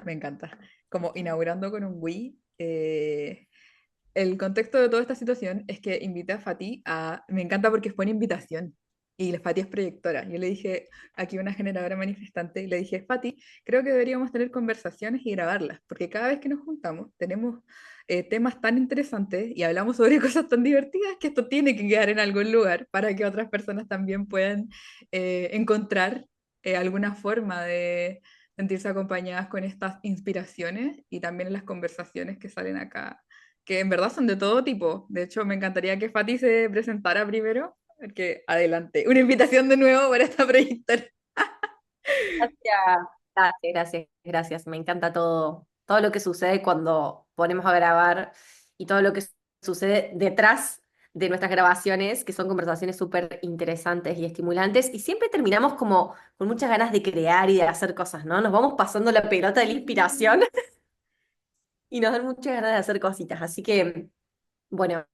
Me encanta. Como inaugurando con un Wii. El contexto de toda esta situación es que invité a Fati a... Me encanta porque fue una invitación. Y la Fati es proyectora. Yo le dije, aquí una generadora manifestante, y le dije, Fati, creo que deberíamos tener conversaciones y grabarlas, porque cada vez que nos juntamos tenemos temas tan interesantes y hablamos sobre cosas tan divertidas que esto tiene que quedar en algún lugar para que otras personas también puedan encontrar alguna forma de sentirse acompañadas con estas inspiraciones y también en las conversaciones que salen acá, que en verdad son de todo tipo. De hecho, me encantaría que Fati se presentara primero, porque adelante, una invitación de nuevo para esta proyectora. Gracias, gracias. Me encanta todo lo que sucede cuando ponemos a grabar y todo lo que sucede detrás de nuestras grabaciones, que son conversaciones súper interesantes y estimulantes. Y siempre terminamos como con muchas ganas de crear y de hacer cosas, ¿no? Nos vamos pasando la pelota de la inspiración y nos dan muchas ganas de hacer cositas. Así que, bueno,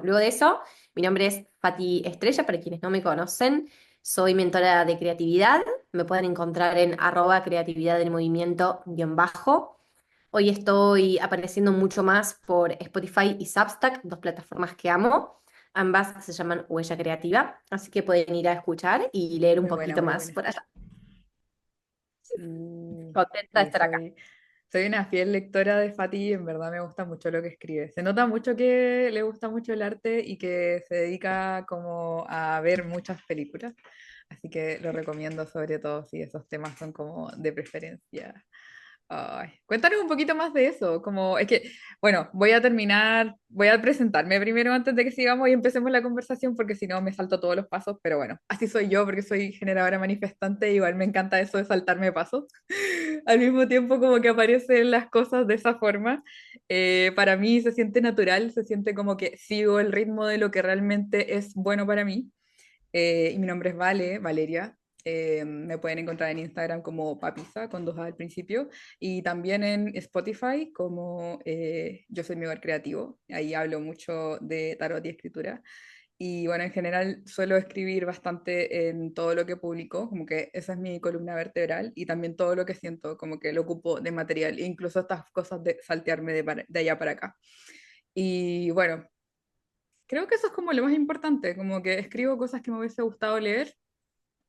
luego de eso, mi nombre es Fati Estrella, para quienes no me conocen. Soy mentora de creatividad. Me pueden encontrar en @creatividad del movimiento _bajo. Hoy estoy apareciendo mucho más por Spotify y Substack, dos plataformas que amo. Ambas se llaman Huella Creativa, así que pueden ir a escuchar y leer un Muy buena, poquito muy más buena. por allá. Sí, Contenta de sí, estar acá. soy una fiel lectora de Fati y en verdad me gusta mucho lo que escribe. Se nota mucho que le gusta mucho el arte y que se dedica como a ver muchas películas. Así que lo recomiendo sobre todo si esos temas son como de preferencia. Ay, cuéntanos un poquito más de eso, como es que, bueno, voy a terminar, voy a presentarme primero antes de que sigamos y empecemos la conversación porque si no me salto todos los pasos, pero bueno, así soy yo porque soy generadora manifestante, igual me encanta eso de saltarme pasos. Al mismo tiempo como que aparecen las cosas de esa forma, para mí se siente natural, se siente como que sigo el ritmo de lo que realmente es bueno para mí. Y mi nombre es Valeria. Me pueden encontrar en Instagram como Papisa, con dos A al principio, y también en Spotify como Yo Soy Mi Hogar Creativo. Ahí hablo mucho de tarot y escritura. Y bueno, en general suelo escribir bastante en todo lo que publico, como que esa es mi columna vertebral, y también todo lo que siento, como que lo ocupo de material, incluso estas cosas de saltearme de allá para acá. Y bueno, creo que eso es como lo más importante, como que escribo cosas que me hubiese gustado leer.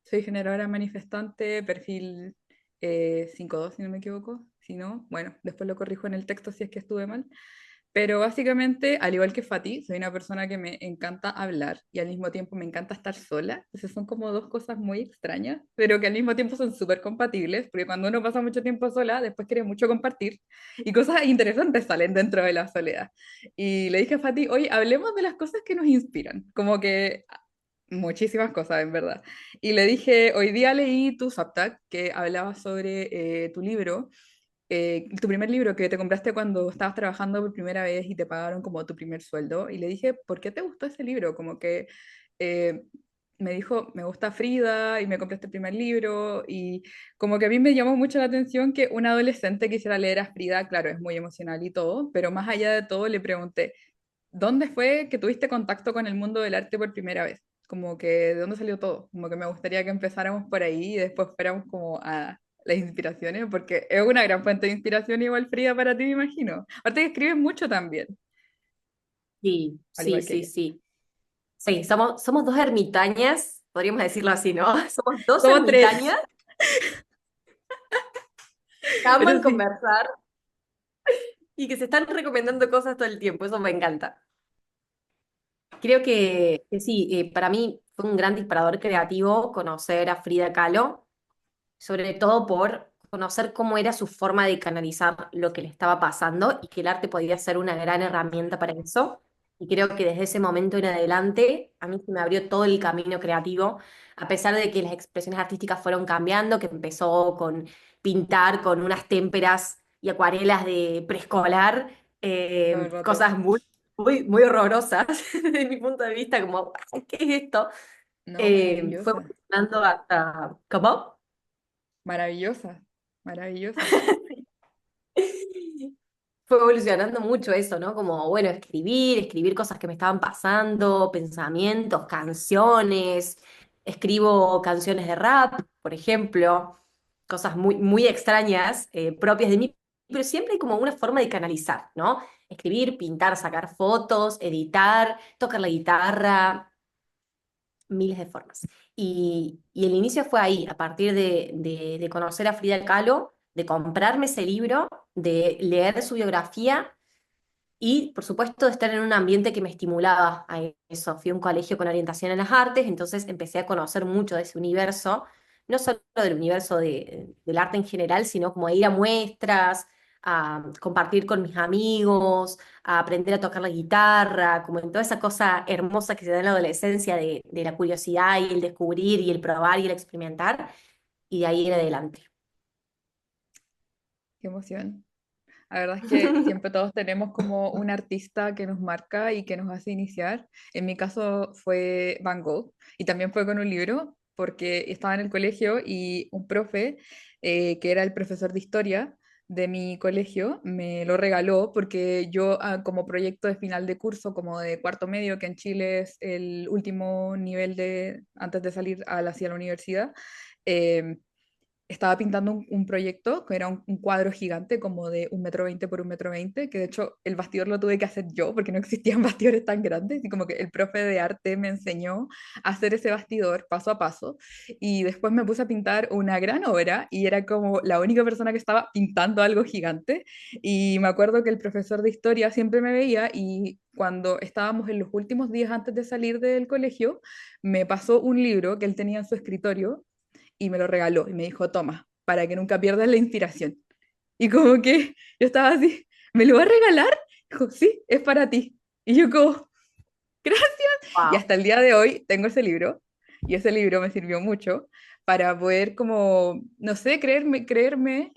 Soy generadora manifestante, perfil 5.2 si no me equivoco. Si no, bueno, después lo corrijo en el texto si es que estuve mal. Pero básicamente, al igual que Fati, soy una persona que me encanta hablar y al mismo tiempo me encanta estar sola. Entonces son como dos cosas muy extrañas, pero que al mismo tiempo son súper compatibles, porque cuando uno pasa mucho tiempo sola, después quiere mucho compartir y cosas interesantes salen dentro de la soledad. Y le dije a Fati, hoy hablemos de las cosas que nos inspiran, como que muchísimas cosas, en verdad. Y le dije, hoy día leí tu Substack, que hablaba sobre tu libro, tu primer libro que te compraste cuando estabas trabajando por primera vez y te pagaron como tu primer sueldo. Y le dije, ¿por qué te gustó ese libro? Como que eh, me dijo, me gusta Frida y me compré este primer libro. Y como que a mí me llamó mucho la atención que un adolescente quisiera leer a Frida, claro, es muy emocional y todo, pero más allá de todo le pregunté, ¿dónde fue que tuviste contacto con el mundo del arte por primera vez? Como que, ¿de dónde salió todo? Como que me gustaría que empezáramos por ahí y después fuéramos como a las inspiraciones, porque es una gran fuente de inspiración igual Frida para ti, me imagino. Aparte que escribes mucho también, Sí, al sí, igual que sí, ella. sí. Sí, somos dos ermitañas, podríamos decirlo así, ¿no? Somos dos Somos tres, ermitañas que pero aman sí. conversar y que se están recomendando cosas todo el tiempo, eso me encanta. Creo que sí, para mí fue un gran disparador creativo conocer a Frida Kahlo, sobre todo por conocer cómo era su forma de canalizar lo que le estaba pasando y que el arte podía ser una gran herramienta para eso. Y creo que desde ese momento en adelante a mí se me abrió todo el camino creativo, a pesar de que las expresiones artísticas fueron cambiando, que empezó con pintar con unas témperas y acuarelas de preescolar, Todo el rato. cosas muy horrorosas desde mi punto de vista, como, "Ay, ¿qué es esto?" No, Fue maravillosa, evolucionando hasta... ¿Cómo? maravillosa, maravillosa. Fue evolucionando mucho eso, ¿no? Como, bueno, escribir cosas que me estaban pasando, pensamientos, canciones. Escribo canciones de rap, por ejemplo, cosas muy extrañas, propias de mí, pero siempre hay como una forma de canalizar, ¿no? Escribir, pintar, sacar fotos, editar, tocar la guitarra, miles de formas. Y el inicio fue ahí, a partir de conocer a Frida Kahlo, de comprarme ese libro, de leer su biografía y, por supuesto, de estar en un ambiente que me estimulaba a eso. Fui a un colegio con orientación en las artes, entonces empecé a conocer mucho de ese universo, no solo del universo del arte en general, sino como a ir a muestras, a compartir con mis amigos, a aprender a tocar la guitarra, como en toda esa cosa hermosa que se da en la adolescencia de la curiosidad y el descubrir y el probar y el experimentar, y de ahí en adelante. Qué emoción. La verdad es que siempre todos tenemos como un artista que nos marca y que nos hace iniciar. En mi caso fue Van Gogh y también fue con un libro porque estaba en el colegio y un profe, que era el profesor de historia de mi colegio, me lo regaló porque yo como proyecto de final de curso, como de cuarto medio, que en Chile es el último nivel de antes de salir hacia la universidad, eh, estaba pintando un proyecto que era un cuadro gigante como de 1,20 m por 1,20 m, que de hecho el bastidor lo tuve que hacer yo porque no existían bastidores tan grandes y como que el profe de arte me enseñó a hacer ese bastidor paso a paso y después me puse a pintar una gran obra y era como la única persona que estaba pintando algo gigante y me acuerdo que el profesor de historia siempre me veía y cuando estábamos en los últimos días antes de salir del colegio me pasó un libro que él tenía en su escritorio y me lo regaló y me dijo, toma, para que nunca pierdas la inspiración. Y como que yo estaba así, ¿me lo va a regalar? Dijo, sí, es para ti. Y yo como, gracias. Y Wow. hasta el día de hoy tengo ese libro y ese libro me sirvió mucho para poder como, no sé, creerme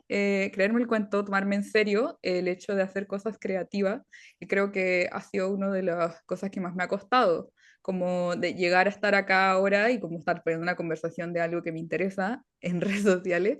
el cuento, tomarme en serio el hecho de hacer cosas creativas, y creo que ha sido una de las cosas que más me ha costado, como de llegar a estar acá ahora y como estar poniendo una conversación de algo que me interesa en redes sociales.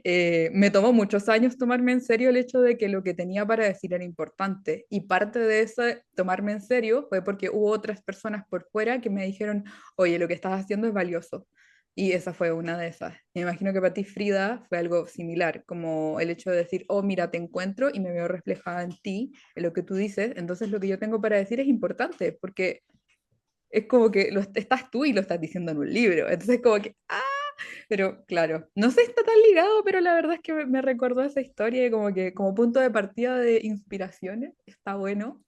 Me tomó muchos años tomarme en serio el hecho de que lo que tenía para decir era importante, y parte de eso tomarme en serio fue porque hubo otras personas por fuera que me dijeron, oye, lo que estás haciendo es valioso. Y esa fue una de esas. Me imagino que para ti, Frida, fue algo similar, como el hecho de decir, oh, mira, te encuentro y me veo reflejada en ti, en lo que tú dices, entonces lo que yo tengo para decir es importante, porque es como que estás tú y lo estás diciendo en un libro. Entonces como que, ah, pero claro, no sé si está tan ligado, pero la verdad es que me recordó esa historia y como que como punto de partida de inspiraciones, está bueno.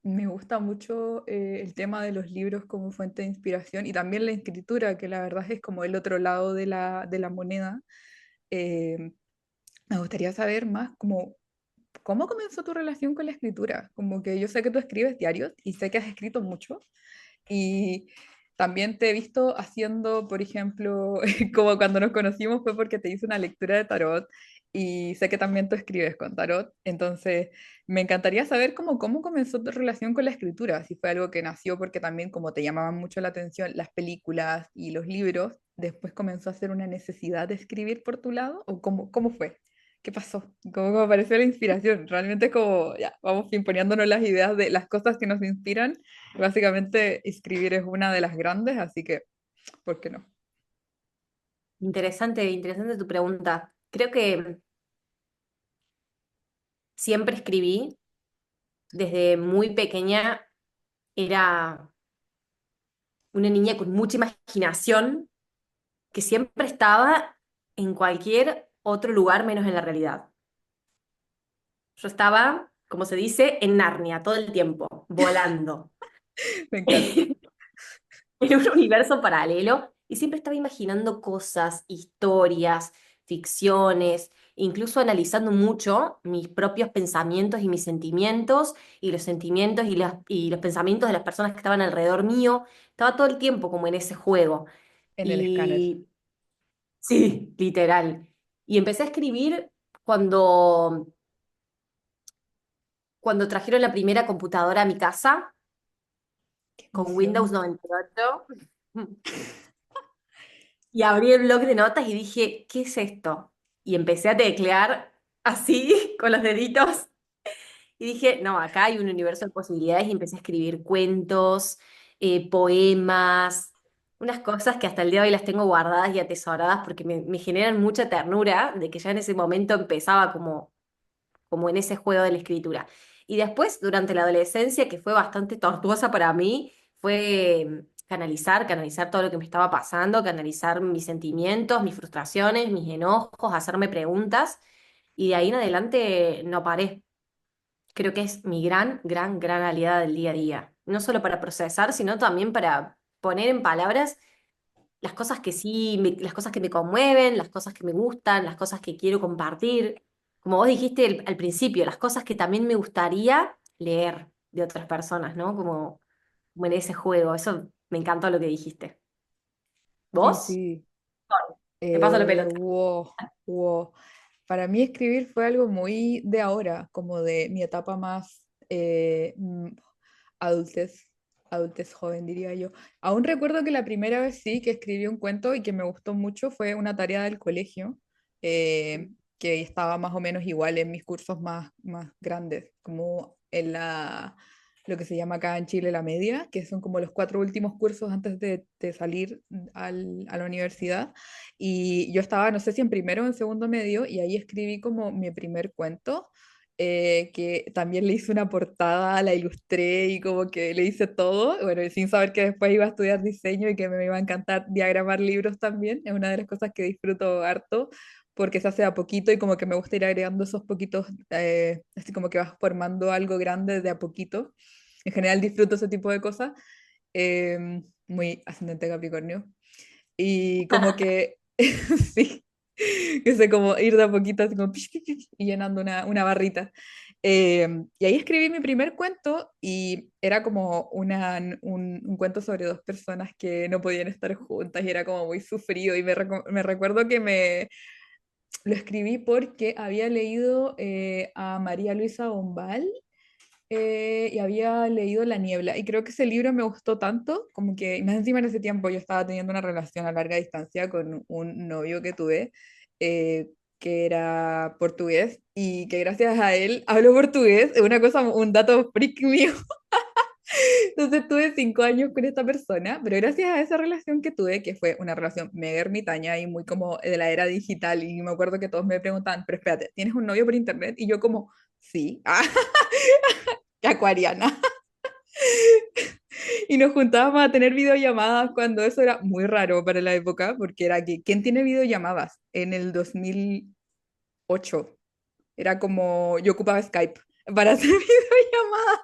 Me gusta mucho el tema de los libros como fuente de inspiración y también la escritura, que la verdad es como el otro lado de la moneda. Eh, Me gustaría saber más como cómo comenzó tu relación con la escritura. Como que yo sé que tú escribes diarios y sé que has escrito mucho, y también te he visto haciendo, por ejemplo, como cuando nos conocimos fue porque te hice una lectura de tarot y sé que también tú escribes con tarot. Entonces, me encantaría saber cómo comenzó tu relación con la escritura, si fue algo que nació porque también como te llamaban mucho la atención las películas y los libros, después comenzó a ser una necesidad de escribir por tu lado, o cómo fue. ¿Qué pasó? ¿Cómo apareció la inspiración? Realmente es como, ya, vamos imponiéndonos las ideas de las cosas que nos inspiran. Básicamente, escribir es una de las grandes, así que, ¿por qué no? Interesante, interesante tu pregunta. Creo que siempre escribí, desde muy pequeña era una niña con mucha imaginación que siempre estaba en cualquier otro lugar menos en la realidad. Yo estaba, como se dice, en Narnia todo el tiempo, volando, Me encanta. en un universo paralelo y siempre estaba imaginando cosas, historias, ficciones, incluso analizando mucho mis propios pensamientos y mis sentimientos y los sentimientos y los pensamientos de las personas que estaban alrededor mío. Estaba todo el tiempo como en ese juego. En el escáner. Y sí, literal. Y empecé a escribir cuando, cuando trajeron la primera computadora a mi casa Qué con Windows emoción. 98. Y abrí el blog de notas y dije, ¿qué es esto? Y empecé a teclear así, con los deditos. Y dije, no, acá hay un universo de posibilidades y empecé a escribir cuentos, poemas. unas cosas que hasta el día de hoy las tengo guardadas y atesoradas porque me generan mucha ternura de que ya en ese momento empezaba como en ese juego de la escritura. Y después, durante la adolescencia, que fue bastante tortuosa para mí, fue canalizar todo lo que me estaba pasando, canalizar mis sentimientos, mis frustraciones, mis enojos, hacerme preguntas. Y de ahí en adelante no paré. Creo que es mi gran aliada del día a día. No solo para procesar, sino también para poner en palabras las cosas que sí, las cosas que me conmueven, las cosas que me gustan, las cosas que quiero compartir. Como vos dijiste al principio, las cosas que también me gustaría leer de otras personas, ¿no? Como en ese juego. Eso me encantó lo que dijiste. Sí, ¿Vos? sí. Te paso la pelota. Wow, wow. Para mí escribir fue algo muy de ahora, como de mi etapa más adultez, adultez joven, diría yo. Aún recuerdo que la primera vez sí que escribí un cuento y que me gustó mucho fue una tarea del colegio, que estaba más o menos igual en mis cursos más grandes, como en lo que se llama acá en Chile la media, que son como los cuatro últimos cursos antes de salir a la universidad. Y yo estaba, no sé si en primero o en segundo medio, y ahí escribí como mi primer cuento, que también le hice una portada, la ilustré y como que le hice todo, bueno, y sin saber que después iba a estudiar diseño y que me iba a encantar diagramar libros también, es una de las cosas que disfruto harto, porque se hace a poquito y como que me gusta ir agregando esos poquitos, así como que vas formando algo grande de a poquito. En general disfruto ese tipo de cosas, muy ascendente Capricornio. Y como que, sí, que sé, como ir de a poquito, así como y llenando una barrita. Y ahí escribí mi primer cuento y era como un cuento sobre dos personas que no podían estar juntas y era como muy sufrido y me recuerdo que lo escribí porque había leído a María Luisa Bombal, y había leído La Niebla y creo que ese libro me gustó tanto, como que y más encima en ese tiempo yo estaba teniendo una relación a larga distancia con un novio que tuve, eh, que era portugués y que gracias a él hablo portugués, es una cosa, un dato freak mío. Entonces tuve 5 años con esta persona, pero gracias a esa relación que tuve, que fue una relación mega ermitaña y muy como de la era digital, y me acuerdo que todos me preguntaban, pero espérate, ¿tienes un novio por internet? Y yo como, sí, qué acuariana. Y nos juntábamos a tener videollamadas cuando eso era muy raro para la época, porque era que, ¿quién tiene videollamadas? En el 2008 era como, yo ocupaba Skype para hacer videollamadas.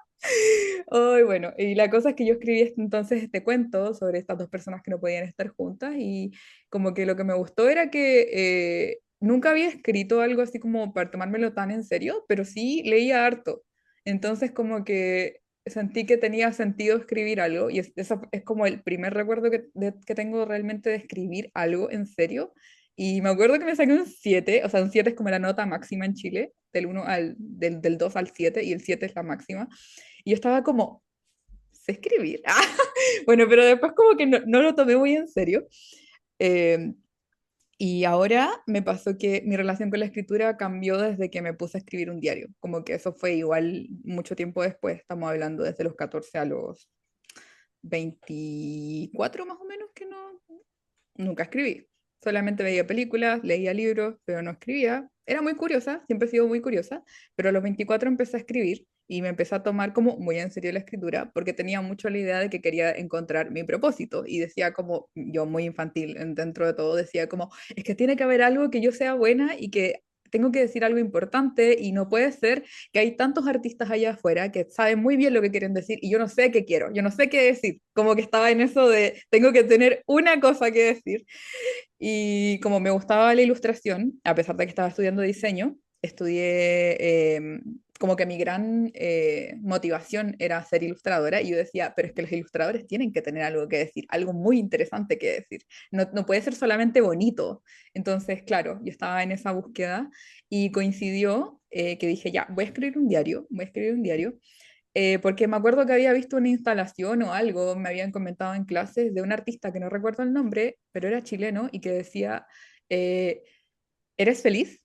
Ay, bueno, y la cosa es que yo escribí entonces este cuento sobre estas dos personas que no podían estar juntas y como que lo que me gustó era que nunca había escrito algo así como para tomármelo tan en serio, pero sí leía harto. Entonces como que sentí que tenía sentido escribir algo y eso es como el primer recuerdo que tengo realmente de escribir algo en serio. Y me acuerdo que me saqué un 7, o sea, un 7 es como la nota máxima en Chile, del 2 al 7 y el 7 es la máxima. Y yo estaba como, sé escribir. Bueno, pero después como que no lo tomé muy en serio. Eh, y ahora me pasó que mi relación con la escritura cambió desde que me puse a escribir un diario. Como que eso fue igual mucho tiempo después, estamos hablando desde los 14 a los 24 más o menos que nunca escribí. Solamente veía películas, leía libros, pero no escribía. Era muy curiosa, siempre he sido muy curiosa, pero a los 24 empecé a escribir y me empecé a tomar como muy en serio la escritura porque tenía mucho la idea de que quería encontrar mi propósito y decía como, yo muy infantil dentro de todo, decía como, es que tiene que haber algo que yo sea buena y que tengo que decir algo importante y no puede ser que hay tantos artistas allá afuera que saben muy bien lo que quieren decir y yo no sé qué quiero, yo no sé qué decir, como que estaba en eso de tengo que tener una cosa que decir y como me gustaba la ilustración, a pesar de que estaba estudiando diseño, estudié como que mi gran motivación era ser ilustradora y yo decía, pero es que los ilustradores tienen que tener algo que decir, algo muy interesante que decir, no puede ser solamente bonito. Entonces, claro, yo estaba en esa búsqueda y coincidió que dije, ya, voy a escribir un diario, voy a escribir un diario porque me acuerdo que había visto una instalación o algo, me habían comentado en clases de un artista que no recuerdo el nombre, pero era chileno y que decía, eh, ¿eres feliz?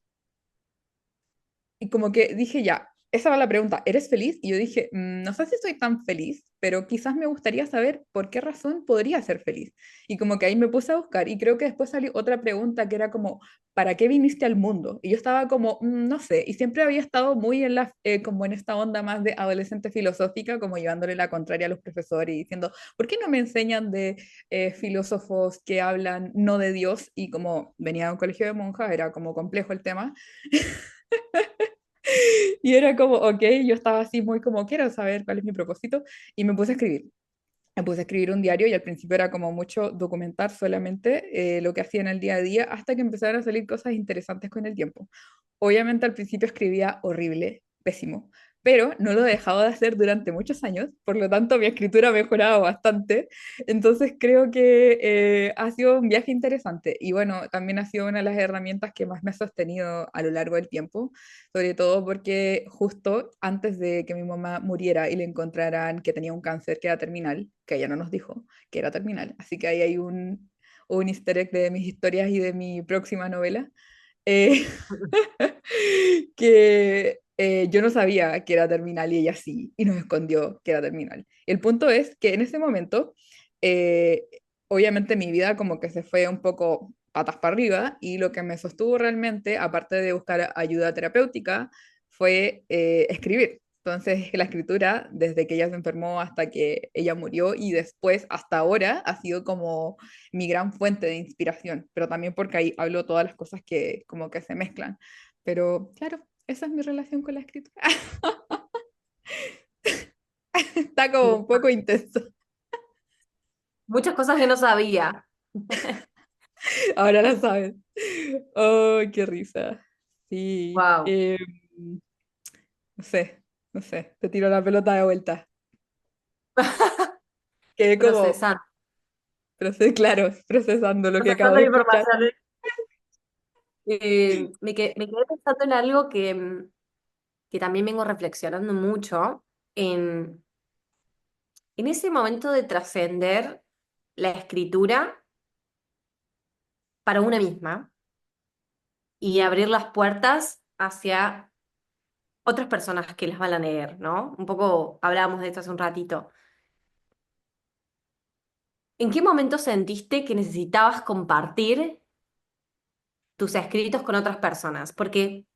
Y como que dije ya. esa va la pregunta, ¿eres feliz? Y yo dije, no sé si estoy tan feliz, pero quizás me gustaría saber por qué razón podría ser feliz. Y como que ahí me puse a buscar y creo que después salió otra pregunta que era como, ¿para qué viniste al mundo? Y yo estaba como, no sé, y siempre había estado muy en como en esta onda más de adolescente filosófica, como llevándole la contraria a los profesores y diciendo, ¿por qué no me enseñan de filósofos que hablan no de Dios? Y como venía de un colegio de monjas, era como complejo el tema. Y era como, ok, yo estaba así muy como, quiero saber cuál es mi propósito, y me puse a escribir. Me puse a escribir un diario y al principio era como mucho documentar solamente lo que hacía en el día a día hasta que empezaron a salir cosas interesantes con el tiempo. Obviamente al principio escribía horrible, pésimo, pero no lo he dejado de hacer durante muchos años, por lo tanto mi escritura ha mejorado bastante, entonces creo que ha sido un viaje interesante y bueno, también ha sido una de las herramientas que más me ha sostenido a lo largo del tiempo, sobre todo porque justo antes de que mi mamá muriera y le encontraran que tenía un cáncer que era terminal, que ella no nos dijo que era terminal, así que ahí hay un easter egg de mis historias y de mi próxima novela. Eh, que yo no sabía que era terminal y ella sí, y nos escondió que era terminal. El punto es que en ese momento, eh, obviamente mi vida como que se fue un poco patas para arriba y lo que me sostuvo realmente, aparte de buscar ayuda terapéutica, fue escribir. Entonces, la escritura, desde que ella se enfermó hasta que ella murió y después hasta ahora, ha sido como mi gran fuente de inspiración, pero también porque ahí hablo todas las cosas que como que se mezclan. Pero claro, esa es mi relación con la escritura. Está como un poco intenso. Muchas cosas que no sabía. Ahora la sabes. Oh, qué risa. Sí. Wow. No sé, no sé. Te tiro la pelota de vuelta. Quedé como, Procesando. claro, procesando lo que acabo Procesando de la escuchar. información. Me quedé pensando en algo que también vengo reflexionando mucho, en, en ese momento de trascender la escritura para una misma y abrir las puertas hacia otras personas que las van a leer, ¿no? Un poco hablábamos de esto hace un ratito. ¿En qué momento sentiste que necesitabas compartir tus escritos con otras personas? Porque,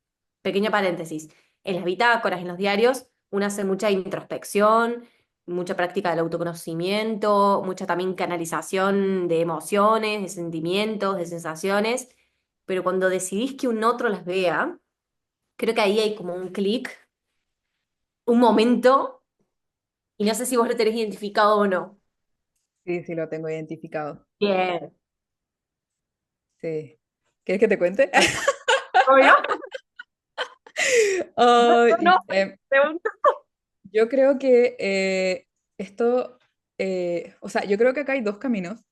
pequeño paréntesis, en las bitácoras, en los diarios, uno hace mucha introspección, mucha práctica del autoconocimiento, mucha también canalización de emociones, de sentimientos, de sensaciones, pero cuando decidís que un otro las vea, creo que ahí hay como un clic, un momento, y no sé si vos lo tenés identificado o no. Sí, sí, lo tengo identificado. Bien. Sí. ¿Quieres que te cuente? ¿Obvio? Yo Ay, no, pregunto. yo creo que esto, o sea, yo creo que acá hay dos caminos.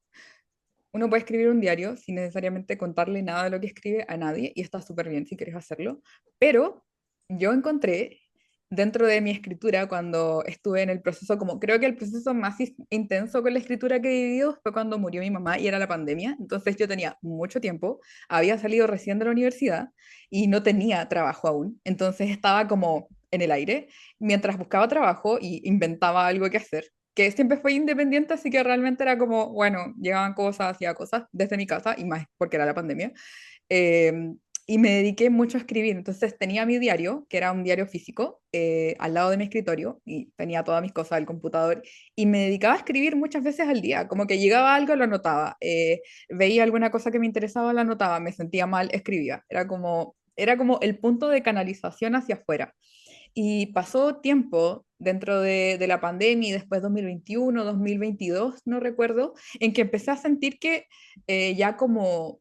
Uno puede escribir un diario sin necesariamente contarle nada de lo que escribe a nadie y está súper bien si quieres hacerlo, pero yo encontré dentro de mi escritura cuando estuve en el proceso, como creo que el proceso más intenso con la escritura que he vivido fue cuando murió mi mamá y era la pandemia, entonces yo tenía mucho tiempo, había salido recién de la universidad y no tenía trabajo aún, entonces estaba como en el aire mientras buscaba trabajo y inventaba algo que hacer que siempre fue independiente, así que realmente era como, bueno, llegaban cosas, hacía cosas desde mi casa, y más porque era la pandemia, eh, y me dediqué mucho a escribir, entonces tenía mi diario, que era un diario físico, al lado de mi escritorio, y tenía todas mis cosas del computador, y me dedicaba a escribir muchas veces al día, como que llegaba algo, lo anotaba, veía alguna cosa que me interesaba, la anotaba, me sentía mal, escribía, era como el punto de canalización hacia afuera. Y pasó tiempo dentro de la pandemia y después 2021, 2022, no recuerdo, en que empecé a sentir que ya como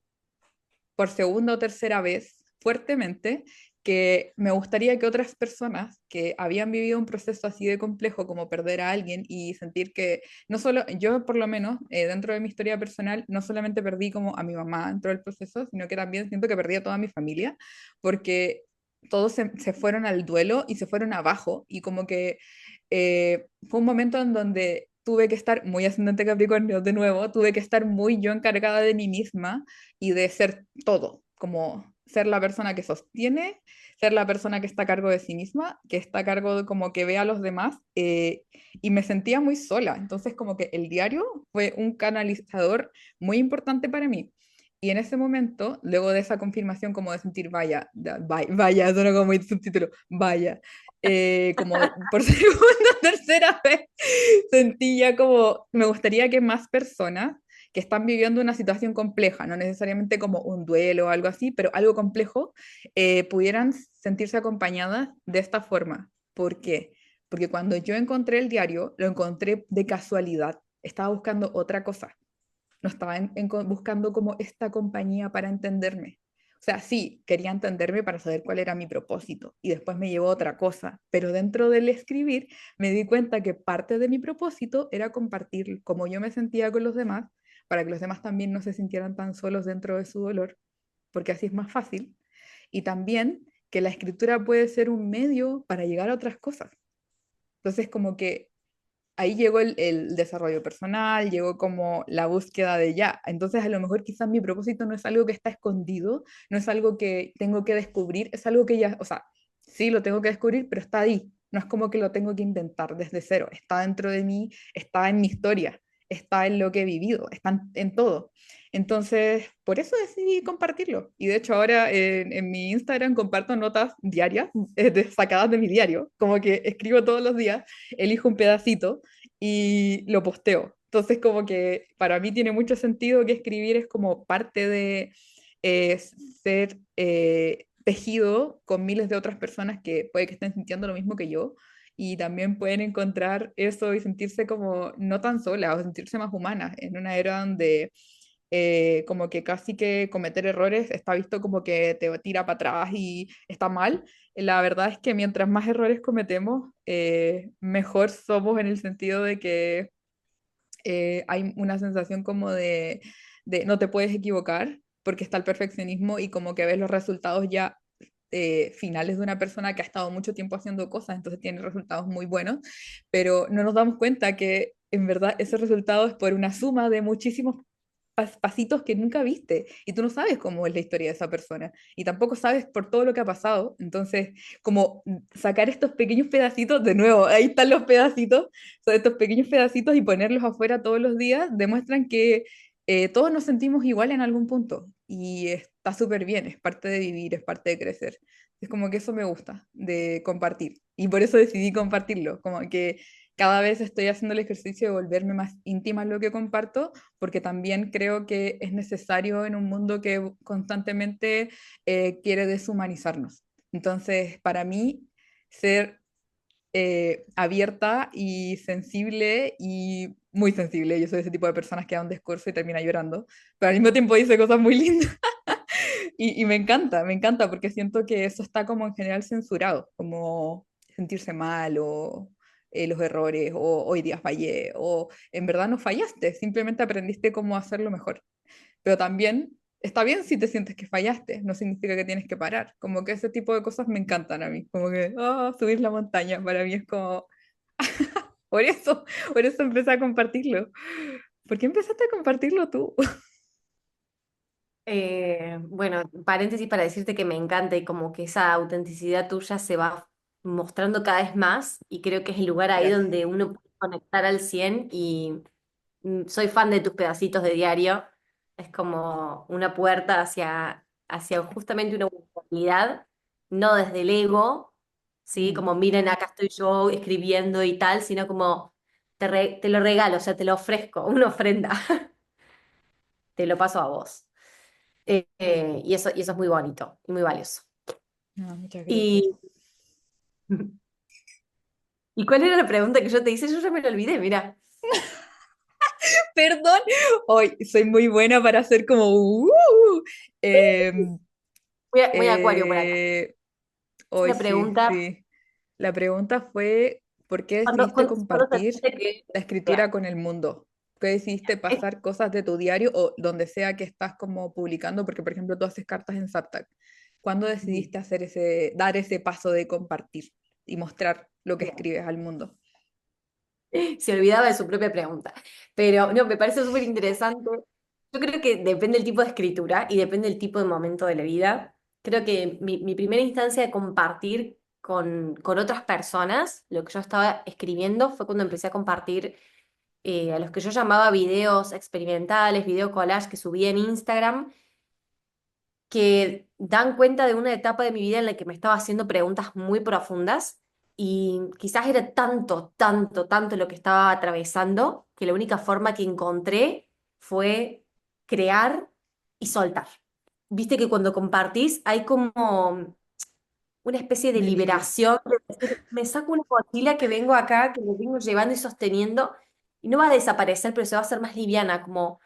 por segunda o tercera vez, fuertemente, que me gustaría que otras personas que habían vivido un proceso así de complejo como perder a alguien y sentir que no solo, yo por lo menos, dentro de mi historia personal, no solamente perdí como a mi mamá dentro del proceso, sino que también siento que perdí a toda mi familia, porque todos se fueron al duelo y se fueron abajo y como que fue un momento en donde tuve que estar muy ascendente Capricornio de nuevo, tuve que estar muy yo encargada de mí misma y de ser todo, como ser la persona que sostiene, ser la persona que está a cargo de sí misma, que está a cargo de como que ve a los demás, y me sentía muy sola. Entonces como que el diario fue un canalizador muy importante para mí. Y en ese momento, luego de esa confirmación como de sentir, vaya, vaya, suena como muy subtítulo, vaya, como por segunda, tercera vez, sentía como, me gustaría que más personas que están viviendo una situación compleja, no necesariamente como un duelo o algo así, pero algo complejo, pudieran sentirse acompañadas de esta forma. ¿Por qué? Porque cuando yo encontré el diario, lo encontré de casualidad. Estaba buscando otra cosa. No estaba buscando como esta compañía para entenderme. O sea, sí, quería entenderme para saber cuál era mi propósito y después me llevó a otra cosa, pero dentro del escribir me di cuenta que parte de mi propósito era compartir cómo yo me sentía con los demás, para que los demás también no se sintieran tan solos dentro de su dolor, porque así es más fácil. Y también que la escritura puede ser un medio para llegar a otras cosas. Entonces, como que ahí llegó el desarrollo personal, llegó como la búsqueda de ya. Entonces, a lo mejor quizás mi propósito no es algo que está escondido, no es algo que tengo que descubrir, es algo que ya, o sea, sí lo tengo que descubrir, pero está ahí. No es como que lo tengo que inventar desde cero, está dentro de mí, está en mi historia, está en lo que he vivido, está en todo. Entonces, por eso decidí compartirlo. Y de hecho ahora en mi Instagram comparto notas diarias sacadas de mi diario, como que escribo todos los días, elijo un pedacito y lo posteo. Entonces, como que para mí tiene mucho sentido que escribir es como parte de eh, ser tejido con miles de otras personas que puede que estén sintiendo lo mismo que yo y también pueden encontrar eso y sentirse como no tan solas o sentirse más humanas en una era donde como que casi que cometer errores está visto como que te tira para atrás y está mal. La verdad es que mientras más errores cometemos, mejor somos en el sentido de que hay una sensación como de no te puedes equivocar porque está el perfeccionismo y como que ves los resultados ya finales de una persona que ha estado mucho tiempo haciendo cosas, entonces tiene resultados muy buenos, pero no nos damos cuenta que en verdad ese resultado es por una suma de muchísimos pasitos que nunca viste y tú no sabes cómo es la historia de esa persona y tampoco sabes por todo lo que ha pasado. Entonces, como sacar estos pequeños pedacitos, de nuevo, ahí están los pedacitos, son estos pequeños pedacitos y ponerlos afuera todos los días, demuestran que todos nos sentimos igual en algún punto y está súper bien, es parte de vivir, es parte de crecer. Es como que eso me gusta de compartir y por eso decidí compartirlo, como que cada vez estoy haciendo el ejercicio de volverme más íntima en lo que comparto, porque también creo que es necesario en un mundo que constantemente quiere deshumanizarnos. Entonces, para mí, ser abierta y sensible y muy sensible, yo soy ese tipo de personas que da un discurso y termina llorando, pero al mismo tiempo dice cosas muy lindas y me encanta porque siento que eso está como en general censurado, como sentirse mal o los errores o hoy día fallé o en verdad no fallaste, simplemente aprendiste cómo hacerlo mejor. Pero también está bien si te sientes que fallaste, no significa que tienes que parar. Como que ese tipo de cosas me encantan a mí, como que subir la montaña para mí es como, por eso, por eso empecé a compartirlo. ¿Por qué empezaste a compartirlo tú? Bueno, paréntesis para decirte que me encanta y como que esa autenticidad tuya se va mostrando cada vez más y creo que es el lugar ahí Gracias. donde uno puede conectar al 100 y soy fan de tus pedacitos de diario. Es como una puerta hacia justamente una humanidad, no desde el ego, ¿sí? Mm. Como miren, acá estoy yo escribiendo y tal, sino como te lo regalo, o sea, te lo ofrezco, una ofrenda, te lo paso a vos. Y eso es muy bonito y muy valioso. Ah, muchas gracias. Y, ¿y cuál era la pregunta que yo te hice? Yo ya me la olvidé, mira. Perdón, hoy soy muy buena para hacer como em, Muy acuario por acá. eh, Hice hoy la sí, pregunta, sí. La pregunta fue, ¿por qué decidiste ¿cuándo compartir sentiste que... la escritura con el mundo? ¿Qué decidiste pasar cosas de tu diario o donde sea que estás como publicando? Porque, por ejemplo, tú haces cartas en Substack. ¿Cuándo decidiste hacer dar ese paso de compartir y mostrar lo que Bien. escribes al mundo? Se olvidaba de su propia pregunta. Pero no, me parece súper interesante. Yo creo que depende del tipo de escritura y depende del tipo de momento de la vida. Creo que mi primera instancia de compartir con otras personas lo que yo estaba escribiendo fue cuando empecé a compartir a los que yo llamaba videos experimentales, video collage que subía en Instagram, que dan cuenta de una etapa de mi vida en la que me estaba haciendo preguntas muy profundas y quizás era tanto, tanto, tanto lo que estaba atravesando que la única forma que encontré fue crear y soltar. Viste que cuando compartís hay como una especie de Un alivio. liberación, de decir, me saco una mochila que vengo acá, que me vengo llevando y sosteniendo, y no va a desaparecer, pero se va a hacer más liviana, como,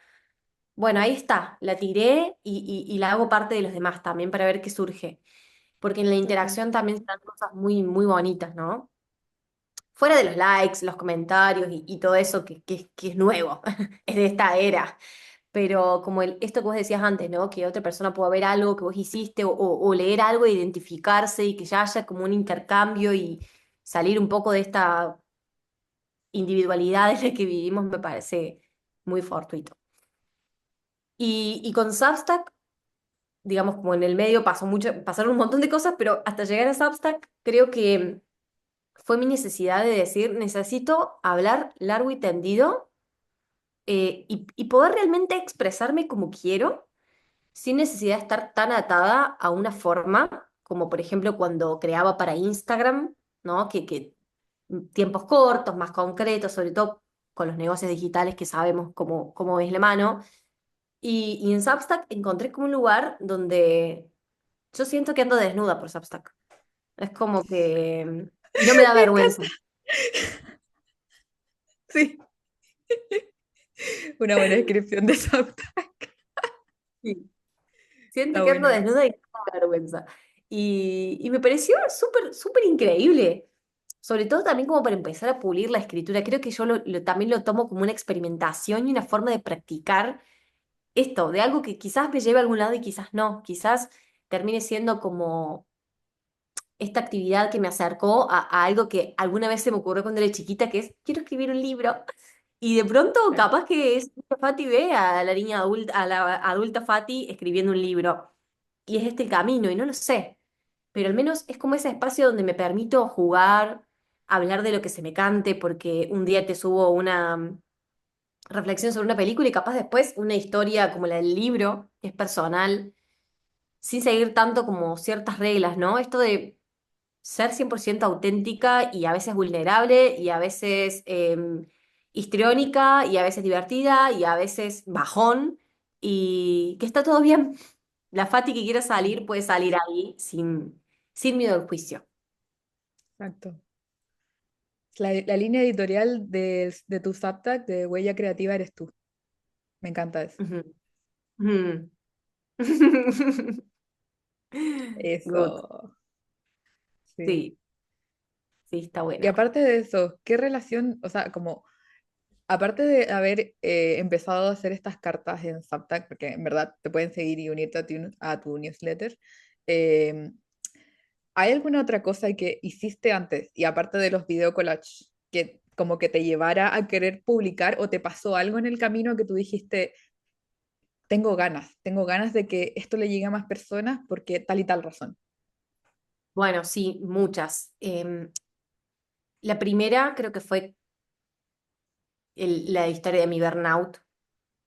bueno, ahí está, la tiré y la hago parte de los demás también para ver qué surge, porque en la Total. interacción también se dan cosas muy, muy bonitas, ¿no? Fuera de los likes, los comentarios y todo eso que es nuevo, es de esta era. Pero como esto que vos decías antes, ¿no? Que otra persona pueda ver algo que vos hiciste o leer algo e identificarse y que ya haya como un intercambio y salir un poco de esta individualidad en la que vivimos me parece muy fortuito. Y con Substack, digamos, como en el medio pasaron un montón de cosas, pero hasta llegar a Substack creo que fue mi necesidad de decir, necesito hablar largo y tendido y poder realmente expresarme como quiero sin necesidad de estar tan atada a una forma, como por ejemplo cuando creaba para Instagram, ¿no? Que tiempos cortos, más concretos, sobre todo con los negocios digitales que sabemos cómo es la mano. Y en Substack encontré como un lugar donde yo siento que ando desnuda por Substack. Es como que... Y no me da Me encanta. vergüenza. Sí, una buena descripción de Substack. Sí. Siento Está que ando bueno. desnuda y no me da vergüenza. Y me pareció súper, súper increíble. Sobre todo también como para empezar a pulir la escritura. Creo que yo también lo tomo como una experimentación y una forma de practicar esto, de algo que quizás me lleve a algún lado y quizás no. Quizás termine siendo como esta actividad que me acercó a algo que alguna vez se me ocurrió cuando era chiquita, que es, quiero escribir un libro. Y de pronto Claro. capaz que es Fati ve a la niña adulta, a la adulta Fati escribiendo un libro. Y es este el camino, y no lo sé. Pero al menos es como ese espacio donde me permito jugar, hablar de lo que se me cante, porque un día te subo una reflexión sobre una película y capaz después una historia como la del libro, que es personal, sin seguir tanto como ciertas reglas, ¿no? Esto de ser 100% auténtica y a veces vulnerable y a veces histriónica y a veces divertida y a veces bajón y que está todo bien. La Fati que quiera salir puede salir ahí sin miedo al juicio. Exacto. La línea editorial de tu Substack de Huella Creativa eres tú. Me encanta eso. Ujú. Ujú. Good. Eso. Sí. Sí, sí, está Y bueno. aparte de eso, ¿qué relación, o sea, como, aparte de haber empezado a hacer estas cartas en Substack, porque en verdad te pueden seguir y unirte a tu newsletter, eh, ¿hay alguna otra cosa que hiciste antes, y aparte de los video collages, que como que te llevara a querer publicar o te pasó algo en el camino que tú dijiste, tengo ganas de que esto le llegue a más personas porque tal y tal razón? Bueno, sí, muchas. La primera creo que fue la historia de mi burnout.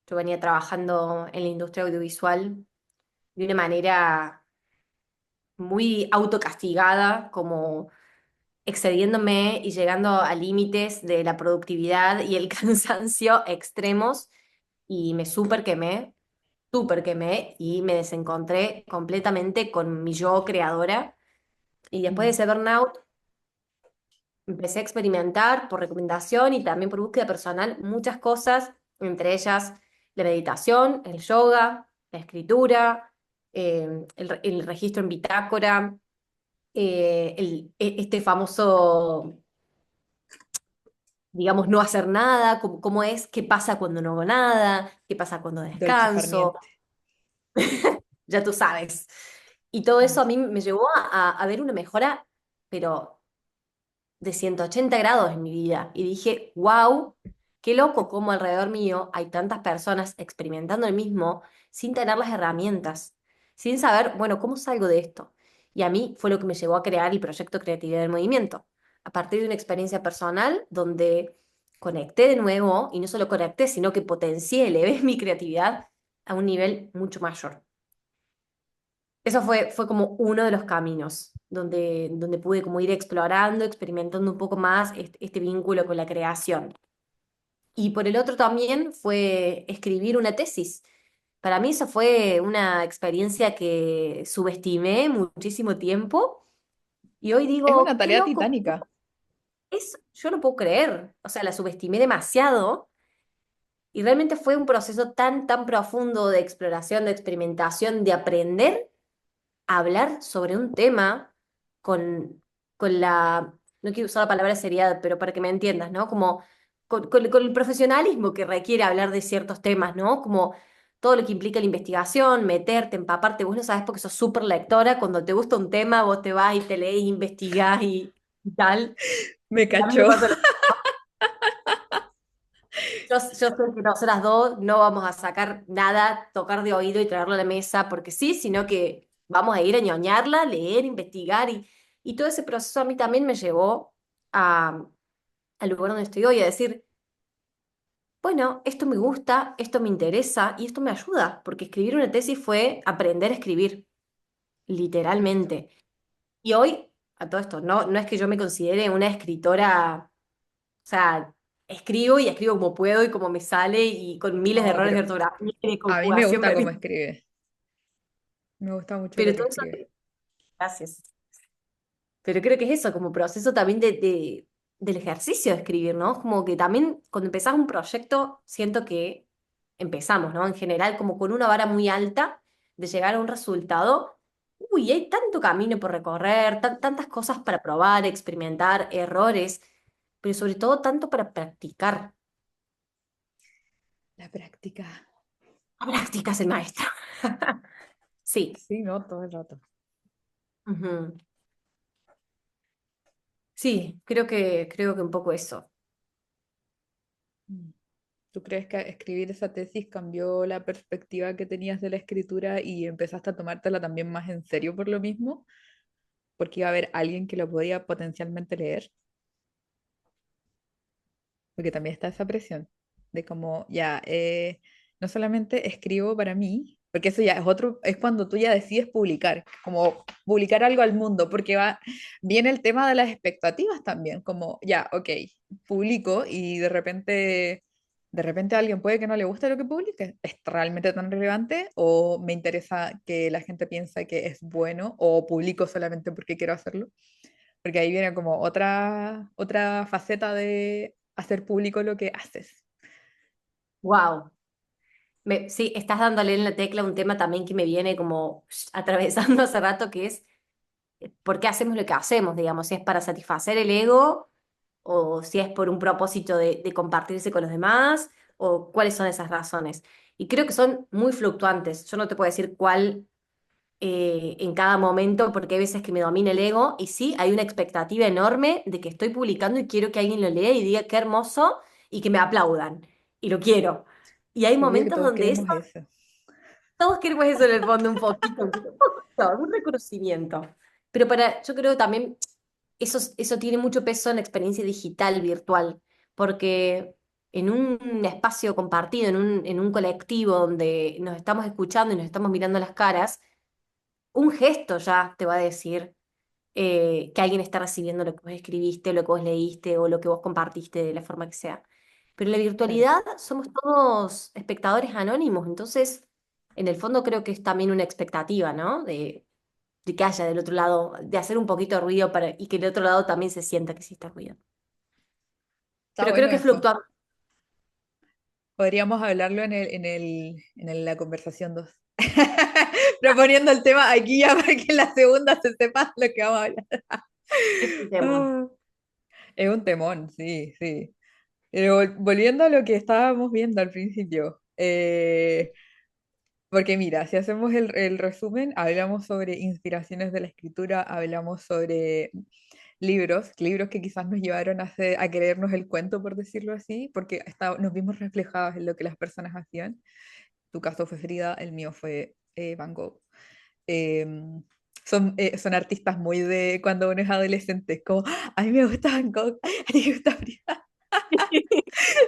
Yo venía trabajando en la industria audiovisual de una manera muy autocastigada, como excediéndome y llegando a límites de la productividad y el cansancio extremos y me súper quemé y me desencontré completamente con mi yo creadora. Y después de Mm, ese burnout empecé a experimentar por recomendación y también por búsqueda personal muchas cosas, entre ellas la meditación, el yoga, la escritura, el registro en bitácora, este famoso, digamos, no hacer nada, cómo es, qué pasa cuando no hago nada, qué pasa cuando dolce descanso, farniente. ya tú sabes. Y todo eso Mm, a mí me llevó a ver una mejora, pero de 180 grados en mi vida. Y dije, wow, qué loco cómo alrededor mío hay tantas personas experimentando el mismo sin tener las herramientas, sin saber, bueno, ¿cómo salgo de esto? Y a mí fue lo que me llevó a crear el proyecto Creatividad del Movimiento, a partir de una experiencia personal donde conecté de nuevo, y no solo conecté, sino que potencié, elevé mi creatividad a un nivel mucho mayor. Eso fue como uno de los caminos donde pude como ir explorando, experimentando un poco más este vínculo con la creación. Y por el otro también fue escribir una tesis. Para mí eso fue una experiencia que subestimé muchísimo tiempo y hoy Es una digo, qué tarea loco, titánica. yo no puedo creer, o sea, la subestimé demasiado y realmente fue un proceso tan, tan profundo de exploración, de experimentación, de aprender hablar sobre un tema con, con la, no quiero usar la palabra seriedad, pero para que me entiendas, ¿no? Como con el profesionalismo que requiere hablar de ciertos temas, ¿no? Como todo lo que implica la investigación, meterte, empaparte, vos lo sabés porque sos súper lectora, cuando te gusta un tema, vos te vas y te lees, investigás y tal. Me Y a mí me cachó. pasa lo yo sé que nosotras dos no vamos a sacar nada, tocar de oído y traerlo a la mesa porque sí, sino que vamos a ir a ñoñarla, leer, investigar y todo ese proceso a mí también me llevó a, al lugar donde estoy hoy, a decir, bueno, esto me gusta, esto me interesa y esto me ayuda, porque escribir una tesis fue aprender a escribir, Exacto. literalmente. Y hoy, a todo esto, no es que yo me considere una escritora, o sea, escribo y escribo como puedo y como me sale y con miles de No, errores de pero ortografía y de a mí me conjugación gusta cómo permite. escribe. Me gusta mucho lo Pero que todo eso, escribe. gracias. Pero creo que es eso, como proceso también del ejercicio de escribir, ¿no? Como que también cuando empezás un proyecto, siento que empezamos, ¿no? En general, como con una vara muy alta de llegar a un resultado. Uy, hay tanto camino por recorrer, tantas cosas para probar, experimentar, errores, pero sobre todo tanto para practicar. La práctica. La práctica es el maestro. Sí. Sí, no, todo el rato. Ujú. Sí, creo que un poco eso. Mm. ¿Tú crees que escribir esa tesis cambió la perspectiva que tenías de la escritura y empezaste a tomártela también más en serio por lo mismo? Porque iba a haber alguien que lo podía potencialmente leer. Porque también está esa presión de como, ya, no solamente escribo para mí, porque eso ya es otro, es cuando tú ya decides publicar, como publicar algo al mundo, porque viene el tema de las expectativas también, como, ya, ok, publico y de repente a alguien puede que no le guste lo que publique. ¿Es realmente tan relevante o me interesa que la gente piense que es bueno o publico solamente porque quiero hacerlo? Porque ahí viene como otra faceta de hacer público lo que haces. Wow. Sí, estás dándole en la tecla un tema también que me viene como atravesando hace rato, que es por qué hacemos lo que hacemos, digamos, si es para satisfacer el ego o si es por un propósito de compartirse con los demás o cuáles son esas razones. Y creo que son muy fluctuantes. Yo no te puedo decir cuál en cada momento porque hay veces que me domina el ego y sí, hay una expectativa enorme de que estoy publicando y quiero que alguien lo lea y diga qué hermoso y que me aplaudan. Y lo quiero. Y hay Obvio que momentos todos donde eso queremos eso. todos queremos eso en el fondo, un poquito, un reconocimiento. Pero yo creo también eso tiene mucho peso en la experiencia digital, virtual, porque en un espacio compartido, en un colectivo donde nos estamos escuchando y nos estamos mirando las caras, un gesto ya te va a decir que alguien está recibiendo lo que vos escribiste, lo que vos leíste o lo que vos compartiste de la forma que sea. Pero en la Claro. virtualidad somos todos espectadores anónimos, entonces en el fondo creo que es también una expectativa, ¿no? De que haya del otro lado, de hacer un poquito de ruido y que del otro lado también se sienta que existe ruido. Está Pero creo bueno que es eso. fluctuante. Podríamos hablarlo en la conversación 2. Proponiendo el tema aquí ya para que en la segunda se sepa lo que vamos a hablar. Es un temón. Ah, es un temón, sí, sí. Pero volviendo a lo que estábamos viendo al principio, porque mira, si hacemos el resumen, hablamos sobre inspiraciones de la escritura, hablamos sobre libros que quizás nos llevaron a creernos el cuento, por decirlo así, porque nos vimos reflejados en lo que las personas hacían. Tu caso fue Frida, el mío fue Van Gogh. em, son artistas muy de cuando uno es adolescente, es como, "Ah, a mí me gusta Van Gogh, a ti me gusta Frida".